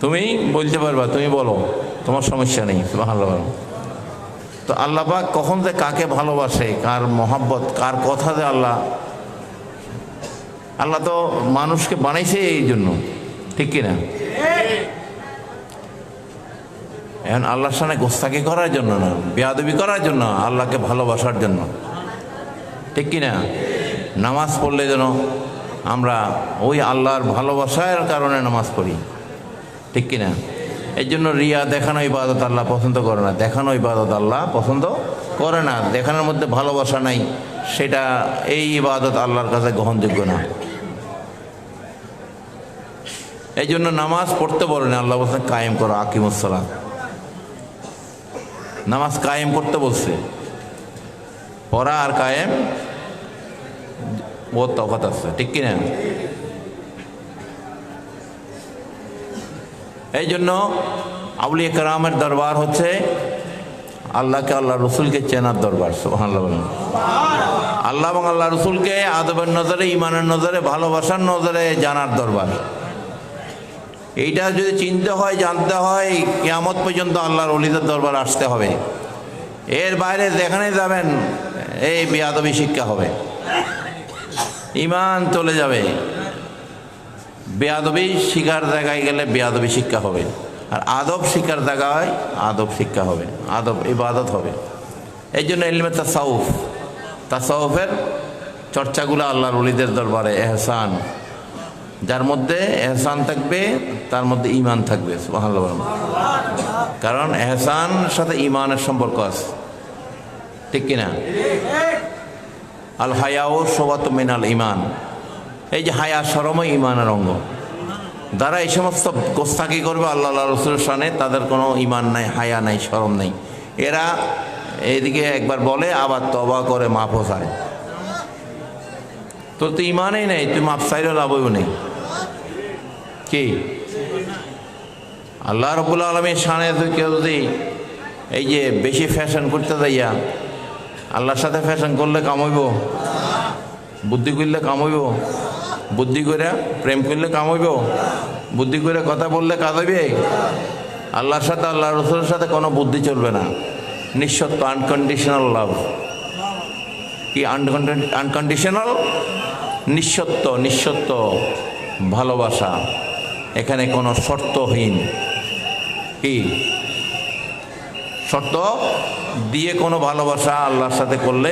তুমি বলতে পারবা, তুমি বলো, তোমার সমস্যা নেই। সুবহানাল্লাহ বলো। তো আল্লাহ পাক কখন যে কাকে ভালোবাসে, কার মহাব্বত, কার কথা যে আল্লাহ আল্লাহ তো মানুষকে বানাইছে এই জন্য, ঠিক কিনা? এখন আল্লাহর সামনে গোস্তাকি করার জন্য না, বেয়াদবি করার জন্য, আল্লাহকে ভালোবাসার জন্য, ঠিক কিনা? নামাজ পড়লে যেন আমরা ওই আল্লাহর ভালোবাসার কারণে নামাজ পড়ি, ঠিক কিনা? এই জন্য রিয়া দেখানো ইবাদত আল্লাহ পছন্দ করে না, দেখানো ইবাদত আল্লাহ পছন্দ করে না। দেখানোর মধ্যে ভালোবাসা নাই, সেটা এই ইবাদত আল্লাহর কাছে গ্রহণযোগ্য না। এই জন্য নামাজ পড়তে বলেন, আল্লাহ বলছেন কায়েম করো, আকিমুস সালাত, নামাজ কায়েম করতে বলছে। পড়া আর কায়েম বহুত তফাৎ আছে, ঠিক কিনা? এই জন্য আউলিয়া কেরামের দরবার হচ্ছে আল্লাহকে, আল্লাহ রসুলকে চেনার দরবার। সুবহানাল্লাহ বলেন। আল্লাহ এবং আল্লাহ রসুলকে আদবের নজরে, ইমানের নজরে, ভালোবাসার নজরে জানার দরবার। এইটা যদি চিনতে হয়, জানতে হয়, কিয়ামত পর্যন্ত আল্লাহর ওলিদের দরবার আসতে হবে। এর বাইরে যেখানে যাবেন এই বেয়াদবি শিক্ষা হবে, ইমান চলে যাবে। বেয়াদবি শিকার জায়গায় গেলে বেয়াদবি শিক্ষা হবে, আর আদব শিকার জায়গায় আদব শিক্ষা হবে, আদব ইবাদত হবে। এই জন্য ইলমে তাসাউফ, তাসাউফের চর্চাগুলো আল্লাহর ওলিদের দরবারে এহসান, যার মধ্যে এহসান থাকবে তার মধ্যে ইমান থাকবে। সুবহানাল্লাহ। কারণ এহসান সাথে ইমানের সম্পর্ক আছে, ঠিক কিনা? আল হায়াউ শুবাতুম মিনাল ইমান, এই যে হায়া শরমও ইমানের অঙ্গ। যারা এই সমস্ত গোস্তাকি করবে আল্লাহ রসুলের শানে, তাদের কোনো ঈমান নাই, হায়া নাই, শরম নেই। এরা এইদিকে একবার বলে আবার তওবা করে মাফও চায়। তোর তো ঈমানই নেই, তুই মাফ চাইলেও লাভও নেই। কি আল্লাহ রাব্বুল আলামিনের শানে কেউ যদি এই যে বেশি ফ্যাশন করতে যাইয়া আল্লাহর সাথে ফ্যাশন করলে কামাইব? বুদ্ধি করলে কামাইব? বুদ্ধি করে প্রেম করলে কামাইব? বুদ্ধি করে কথা বললে কাঁদাবে? আল্লাহর সাথে, আল্লাহ রসুলের সাথে কোনো বুদ্ধি চলবে না। নিঃশর্ত আনকন্ডিশনাল লাভ। কি আনকন্ডিশনাল? নিঃশর্ত ভালোবাসা। এখানে কোনো শর্তহীন, কি শর্ত দিয়ে কোনো ভালোবাসা আল্লাহর সাথে করলে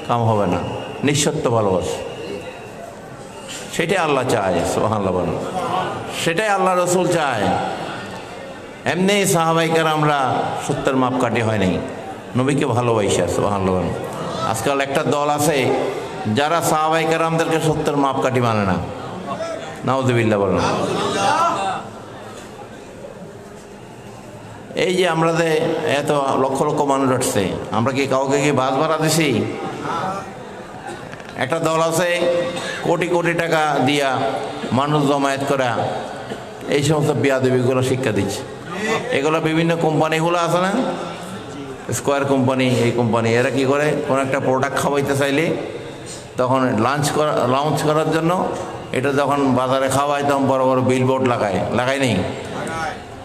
কাম হবে না। নিঃশর্ত ভালোবাসা, সেটাই আল্লাহ চায়। সুবহানাল্লাহ বলেন। সেটাই আল্লাহ রসুল চায়। এমনি সাহাবায়ে কেরামরা সত্যের মাপকাঠি হয় নাই, নবীকে ভালোবাসা। সুবহানাল্লাহ বলেন। আজকাল একটা দল আছে যারা সাহাবায়ে কেরামদেরকে সত্যের মাপকাঠি মানে না। নাউযুবিল্লাহ বলেন। এই যে আমরা যে এত লক্ষ লক্ষ মানুষ উঠছে, আমরা কি কাউকে কি বাস ভাড়া দিছি? একটা দল আছে কোটি কোটি টাকা দিয়া মানুষ জমায়েত করা এই সমস্ত বিয়াদবিগুলো শিক্ষা দিচ্ছে। এগুলো বিভিন্ন কোম্পানিগুলো আছে না, স্কোয়ার কোম্পানি, এই কোম্পানি, এরা কি করে কোনো একটা প্রোডাক্ট খাওয়াইতে চাইলে তখন লঞ্চ করার জন্য এটা যখন বাজারে খাওয়ায় তখন বড় বড় বিলবোর্ড লাগায় নেই,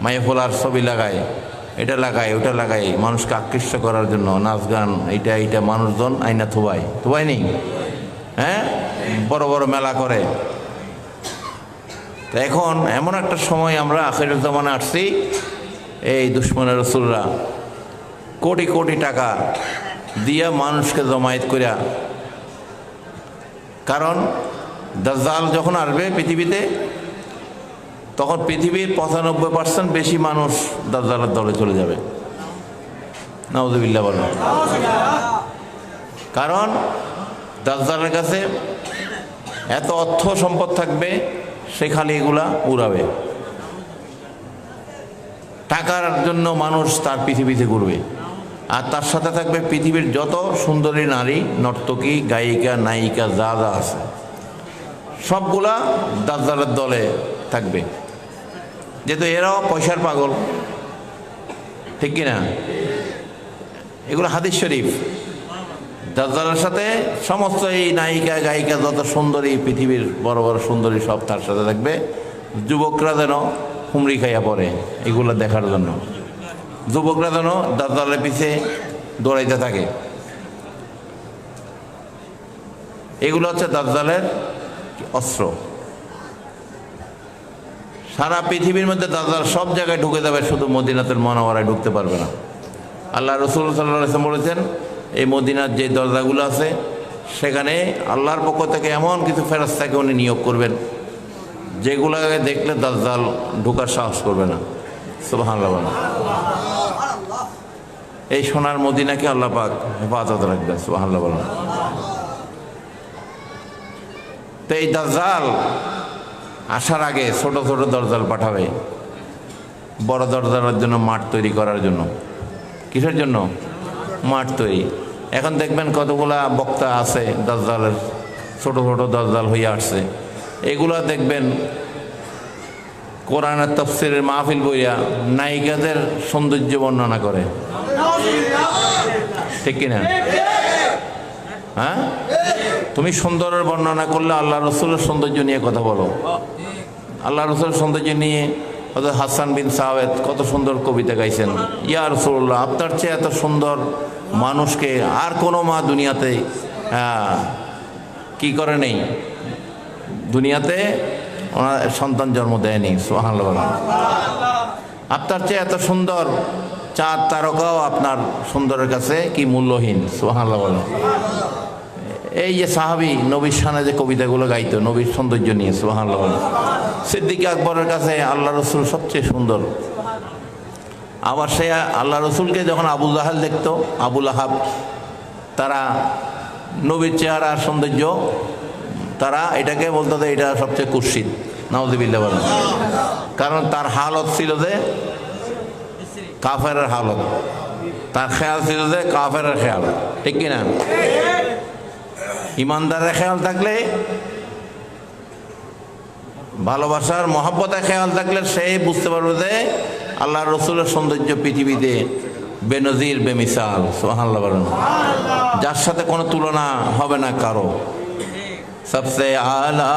মাইফোলার ছবি লাগায়, এটা লাগায় ওটা লাগায় মানুষকে আকৃষ্ট করার জন্য, নাচ গান এইটা মানুষজন আইনা থুবাই নেই। হ্যাঁ, বড় বড় মেলা করে। তো এখন এমন একটা সময় আমরা আখিরের জামানে আসছি, এই দুশমনের রাসূলরা কোটি কোটি টাকা দিয়া মানুষকে জমায়েত করিয়া, কারণ দাজ্জাল যখন আসবে পৃথিবীতে তখন পৃথিবীর 95% বেশি মানুষ দাজ্জালের দলে চলে যাবে। নাউযুবিল্লাহ বলেন। কারণ দাজ্জালের কাছে এত অর্থ সম্পদ থাকবে, সে খালি এগুলা উড়াবে। টাকার জন্য মানুষ তার পৃথিবীতে ঘুরবে, আর তার সাথে থাকবে পৃথিবীর যত সুন্দরী নারী, নর্তকী, গায়িকা, নায়িকা যা যা আছে সবগুলা দাজ্জালের দলে থাকবে। যেহেতু এরাও পয়সার পাগল, ঠিক কিনা? এগুলো হাদিস শরীফ। দাজ্জালের সাথে সমস্ত এই নায়িকা গায়িকা যত সুন্দরী, পৃথিবীর বড় বড় সুন্দরী সব তার সাথে থাকবে। যুবকরা যেন হুমড়ি খাইয়া পড়ে এগুলো দেখার জন্য, যুবকরা যেন দাজ্জালের পিছে দৌড়াইতে থাকে। এগুলো হচ্ছে দাজ্জালের অস্ত্র। সারা পৃথিবীর মধ্যে দাজ্জাল সব জায়গায় ঢুকে যাবে, শুধু মদিনাতুল মুনাওয়ারায় ঢুকতে পারবে না। আল্লাহ রাসূল সাল্লাল্লাহু আলাইহি ওয়াসাল্লাম বলেছেন, এই মদিনার যে দরজাগুলো আছে সেখানে আল্লাহর পক্ষ থেকে এমন কিছু ফেরেশতাকে উনি নিয়োগ করবেন যেগুলোকে দেখলে দাজ্জাল ঢোকার সাহস করবে না। সুবহানাল্লাহ। এই সোনার মদিনাকে আল্লাহ পাক হেফাজত রাখবে। সুবহানাল্লাহ। তো এই দাজ্জাল আসার আগে ছোট ছোট দরজাল পাঠাবে বড় দরজার জন্য, মাঠ তৈরি করার জন্য। কিসের জন্য? মাঠ তৈরি। এখন দেখবেন কতগুলা বক্তা আছে দাজ্জালের, ছোট ছোট দাজ্জাল হয়ে আসছে। এগুলা দেখবেন কোরআনের তাফসীরের মাহফিল বইয়া নায়িকাদের সৌন্দর্য বর্ণনা করে, ঠিক কিনা? হ্যাঁ, তুমি সুন্দরের বর্ণনা করলে আল্লাহ রসুলের সৌন্দর্য নিয়ে কথা বলো। আল্লাহ রসুলের সৌন্দর্য নিয়ে হযরত হাসান বিন সাবেত কত সুন্দর কবিতা গাইছেন, ইয়া রাসূলুল্লাহ, আপনার চেয়ে এত সুন্দর মানুষকে আর কোনো মা দুনিয়াতে কি করে নেই, দুনিয়াতে ওনার সন্তান জন্ম দেয়নি। সুবহানাল্লাহ। আপনার চেয়ে এত সুন্দর চাঁদ তারকাও আপনার সুন্দরের কাছে কি মূল্যহীন। সুবহানাল্লাহ। এই যে সাহাবী নবীর শানে যে কবিতাগুলো গাইতো নবীর সৌন্দর্য নিয়ে, সুবহানাল্লাহ। সিদ্দিক আকবরের কাছে আল্লাহ রসুল সবচেয়ে সুন্দর। আবার সে আল্লাহ রসুলকে যখন আবু জাহেল দেখতো, আবু লাহাব, তারা নবীর চেহারার সৌন্দর্য, তারা এটাকে বলতো যে এটা সবচেয়ে কুৎসিত, নাউযুবিল্লাহ বলেন। কারণ তার হালত ছিল যে কাফেরের হালত, তার খেয়াল ছিল যে কাফেরের খেয়াল, ঠিক কিনা? ইমানদারের খেয়াল থাকলে, ভালোবাসার মহব্বতের খেয়াল থাকলে সে বুঝতে পারবে যে আল্লাহ রসুলের সৌন্দর্য পৃথিবীতে বেনজির বেমিসাল, সুবহানাল্লাহ বলেন, যার সাথে কোনো তুলনা হবে না কারো। सबसे आला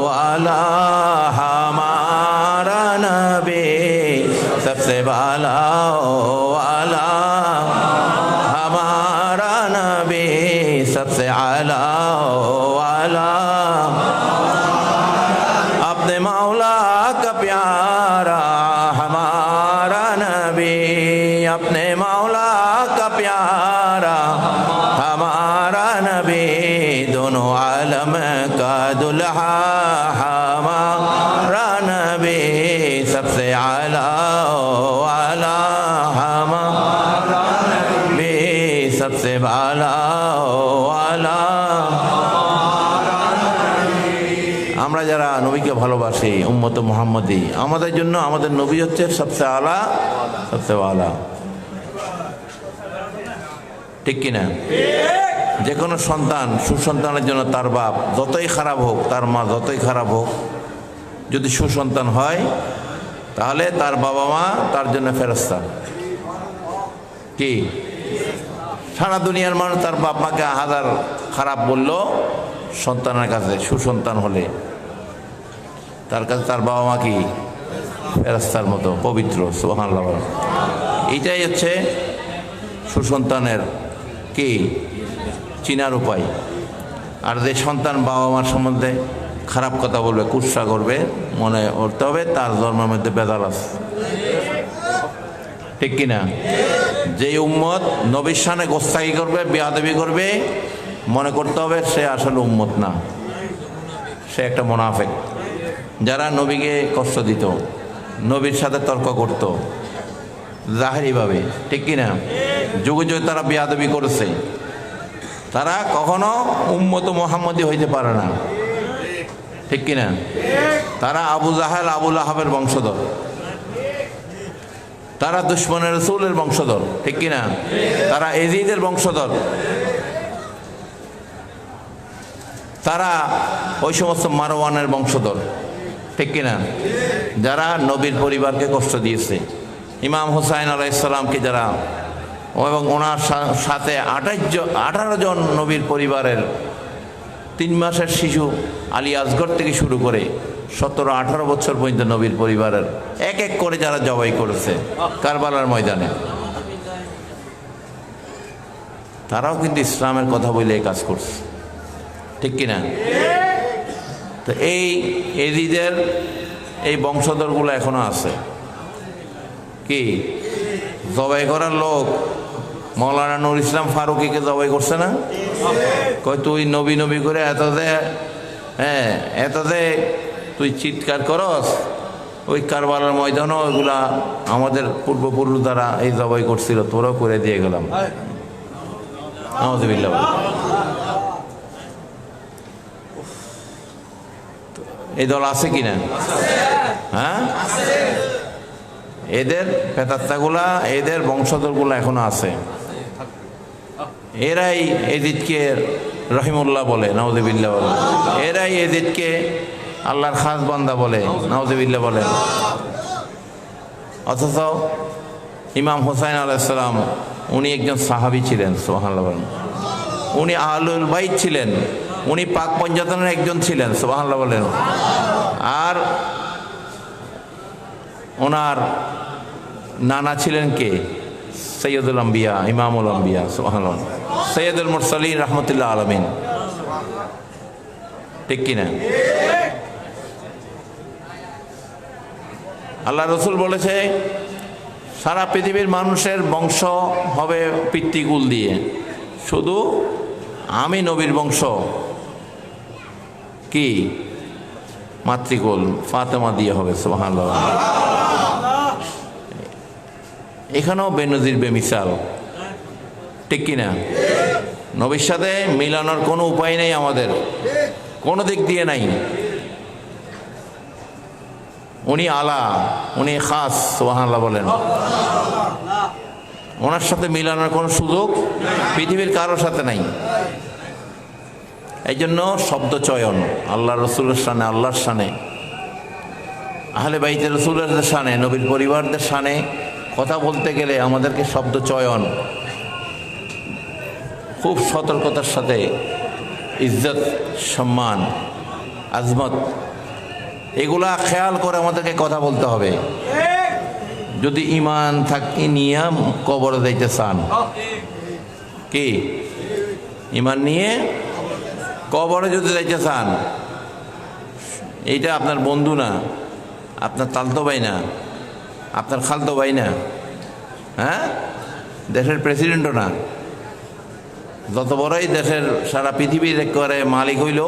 वाला हमारा नबी, सबसे वाला वाला हमारा नबी, सबसे आला वाला अपने मौला का प्यारा हमारा नबी, अपने मौला का प्यारा हमारा नबी, दोनों आलम का दुल्हा हमारा नबी, सबसे आला वाला हमारा नबी, सबसे वाला वाला। আমরা যারা নবীকে ভালোবাসি, উম্মত মুহাম্মদী, আমাদের জন্য আমাদের নবী হচ্ছে সবচেয়ে আলা, সবচেয়ে আলা, ঠিক কিনা? যে কোনো সন্তান, সুসন্তানের জন্য তার বাপ যতই খারাপ হোক, তার মা যতই খারাপ হোক, যদি সুসন্তান হয় তাহলে তার বাবা মা তার জন্য ফেরেশতা। কি সারা দুনিয়ার মানুষ তার বাপ মাকে হাজার খারাপ বলল, সন্তানের কাছে সুসন্তান হলে তার কাছে তার বাবা মা কি ফেরেশতার মতো পবিত্র, সুবহানাল্লাহ। এইটাই হচ্ছে সুসন্তানের কি চিনার উপায়। আর যে সন্তান বাবা মার সম্বন্ধে খারাপ কথা বলবে, কুৎসা করবে, মনে করতে হবে তার জন্মের মধ্যে বেদাল আছে, ঠিক কিনা? যে উম্মত নবীর শানে গোস্তাকি করবে, বেয়াদবি করবে, মনে করতে হবে সে আসলে উম্মত না, সে একটা মুনাফিক। যারা নবীকে কষ্ট দিত, নবীর সাথে তর্ক করত জাহেরিভাবে, ঠিক কিনা? যুগে যুগে তারা বেয়াদবি করেছে, তারা কখনো উম্মত মুহাম্মদী হইতে পারে না, ঠিক কিনা? তারা আবু জাহেল আবু লাহাবের বংশধর, তারা দুশমনের রাসূলের বংশধর, ঠিক কিনা? তারা এজিদের বংশধর, তারা ওই সমস্ত মারওয়ানের বংশধর, ঠিক কিনা? যারা নবীর পরিবারকে কষ্ট দিয়েছে, ইমাম হুসাইন আলাইহিস সালামকে যারা, এবং ওনার সাথে 18 জন নবীর পরিবারের 3 মাসের শিশু আলী আসগর থেকে শুরু করে 17-18 বছর পর্যন্ত নবীর পরিবারের এক এক করে যারা জবাই করেছে কারবালার ময়দানে, তারাও কিন্তু ইসলামের কথা বলে এই কাজ করছে, ঠিক কিনা? তো এই এজিদের এই বংশধরগুলো এখনো আছে। কি জবাই করার লোক মৌলানা নুর ইসলাম ফারুকিকে জবাই করছে না? কয় তুই নবী নবী করে এত যে তুই চিৎকার করস, ওই কারবালার ময়দানও ওইগুলা আমাদের পূর্বপুরুষ দ্বারা এই জবাই করছিল, তোরাও করে দিয়ে গেলাম। নাউযুবিল্লাহ। এই দল আছে কিনা? হ্যাঁ, এদের পেতাত্তাগুলা, এদের বংশধরগুলা এখনো আছে। এরাই এজিদকে রহিমুল্লাহ বলে, নাউযুবিল্লাহ বলে। এরাই এজিদকে আল্লাহর খাস বান্দা বলে, নাউযুবিল্লাহ বলে। অথচ ইমাম হুসাইন আলাইহিস সালাম উনি একজন সাহাবী ছিলেন, সুবহানাল্লাহ বলেন। উনি আহলুল বাইত ছিলেন, উনি পাক পঞ্জাতনের একজন ছিলেন, সুবহানাল্লাহ বলেন। আর ওনার নানা ছিলেন কে? সৈয়দুল আম্বিয়া, ইমামুল আম্বিয়া, সুবহানাল্লাহ, সৈয়দুল মুরসালিন রাহমাতুল্লাহ আলামিন, ঠিক কিনা? আল্লাহ রসুল বলেছে সারা পৃথিবীর মানুষের বংশ হবে পিতৃকুল দিয়ে, শুধু আমি নবীর বংশ কি মাতৃকুল ফাতেমা দিয়ে হবে, সুবহানাল্লাহ। এখানেও বেনজির বেমিসাল, ঠিক কিনা? নবীর সাথে মিলানোর কোনো উপায় নেই, আমাদের কোনো দিক দিয়ে নাই। উনি আলা, উনি খাস, সুবহানাল্লাহ বলেন। ওনার সাথে মিলানোর কোনো সুযোগ পৃথিবীর কারোর সাথে নাই। এই জন্য শব্দ চয়ন আল্লাহ রসুলের শানে, আল্লাহর শানে, আহলে বাইতে রসুলের শানে, নবীর পরিবারদের শানে কথা বলতে গেলে আমাদেরকে শব্দ চয়ন খুব সতর্কতার সাথে, ইজ্জত, সম্মান, আজমত এগুলা খেয়াল করে আমাদেরকে কথা বলতে হবে। যদি ইমান থাকি নিয়ে কবরে যাইতে চান, কি ইমান নিয়ে কবরে যদি যাইতে চান, এইটা আপনার বন্ধু না, আপনার তালতো ভাই না, আপনার খালতো ভাই না, হ্যাঁ, দেশের প্রেসিডেন্টও না, যত বড়ই দেশের সারা পৃথিবীর একেবারে মালিক হইল,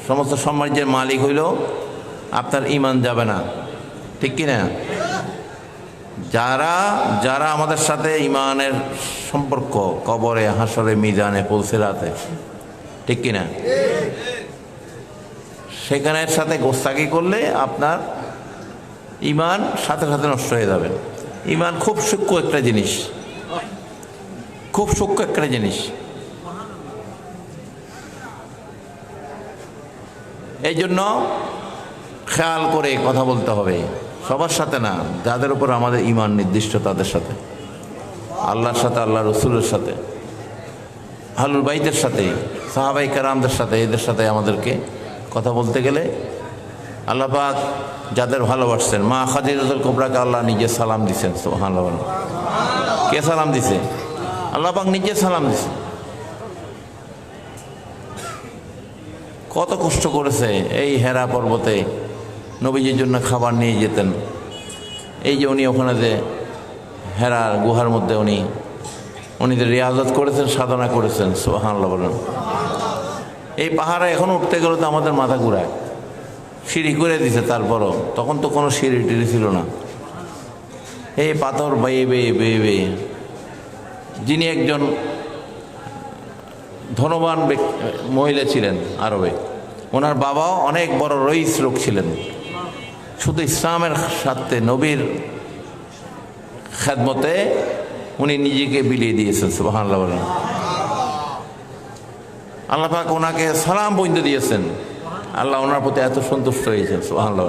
সমস্ত সাম্রাজ্যের মালিক হইল, আপনার ইমান যাবে না, ঠিক কিনা? যারা যারা আমাদের সাথে ইমানের সম্পর্ক কবরে, হাসরে, মিজানে, পুলসিরাতে, ঠিক কিনা, সেখানের সাথে গোস্তাকি করলে আপনার ইমান সাথে সাথে নষ্ট হয়ে যাবে। ইমান খুব সূক্ষ্ম একটা জিনিস, খুব সূক্ষ্ম একটা জিনিস। এই জন্য খেয়াল করে কথা বলতে হবে, সবার সাথে না, যাদের উপর আমাদের ইমান নির্দিষ্ট তাদের সাথে, আল্লাহর সাথে, আল্লাহ রসুলের সাথে, আহলুল বাইতের সাথে, সাহাবাই কেরামদের সাথে, এদের সাথে আমাদেরকে কথা বলতে গেলে আল্লাহ পাক যাদের ভালোবাসছেন, মা খাদিজাতুল কুবরাকে আল্লাহ নিজে সালাম দিছেন, সুবহানাল্লাহ। কে সালাম দিছে? আল্লাহ পাক নিজে সালাম দিছে। কত কষ্ট করেছে এই হেরা পর্বতে নবীজির জন্য খাবার নিয়ে যেতেন। এই যে উনি ওখানে যে হেরা গুহার মধ্যে উনি যে রিয়াজত করেছেন, সাধনা করেছেন, সুবহানাল্লাহ বলেন। এই পাহাড়ে এখন উঠতে গেলে তো আমাদের মাথা ঘুরায়, সিঁড়ি করে দিছে, তারপরও তখন তো কোনো সিঁড়ি টিড়ি ছিল না, এই পাথর বেয়ে বেয়ে বেয়ে বেয়ে। যিনি একজন ধনবান মহিলা ছিলেন আরবে, ওনার বাবাও অনেক বড় রইস লোক ছিলেন, শুধু ইসলামের সাথে নবীর খেদমতে উনি নিজেকে বিলিয়ে দিয়েছেন, সুবহানাল্লাহ বলেন। আল্লাহ পাক ওনাকে সালাম পর্যন্ত দিয়েছেন, আল্লাহ ওনার প্রতি এত সন্তুষ্ট হয়েছেন, সুবহানাল্লাহ।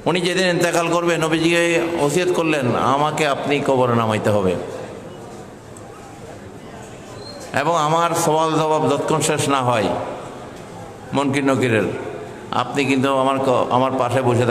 উনি যেদিন ইন্তেকাল করবে নবীজিকে ওসিয়ত করলেন, আমাকে আপনি কবরে নামাইতে হবে এবং আমার সওয়াল জবাব যতক্ষণ শেষ না হয় মুনকির নকিরের, আপনি কিন্তু আমার পাশে বসে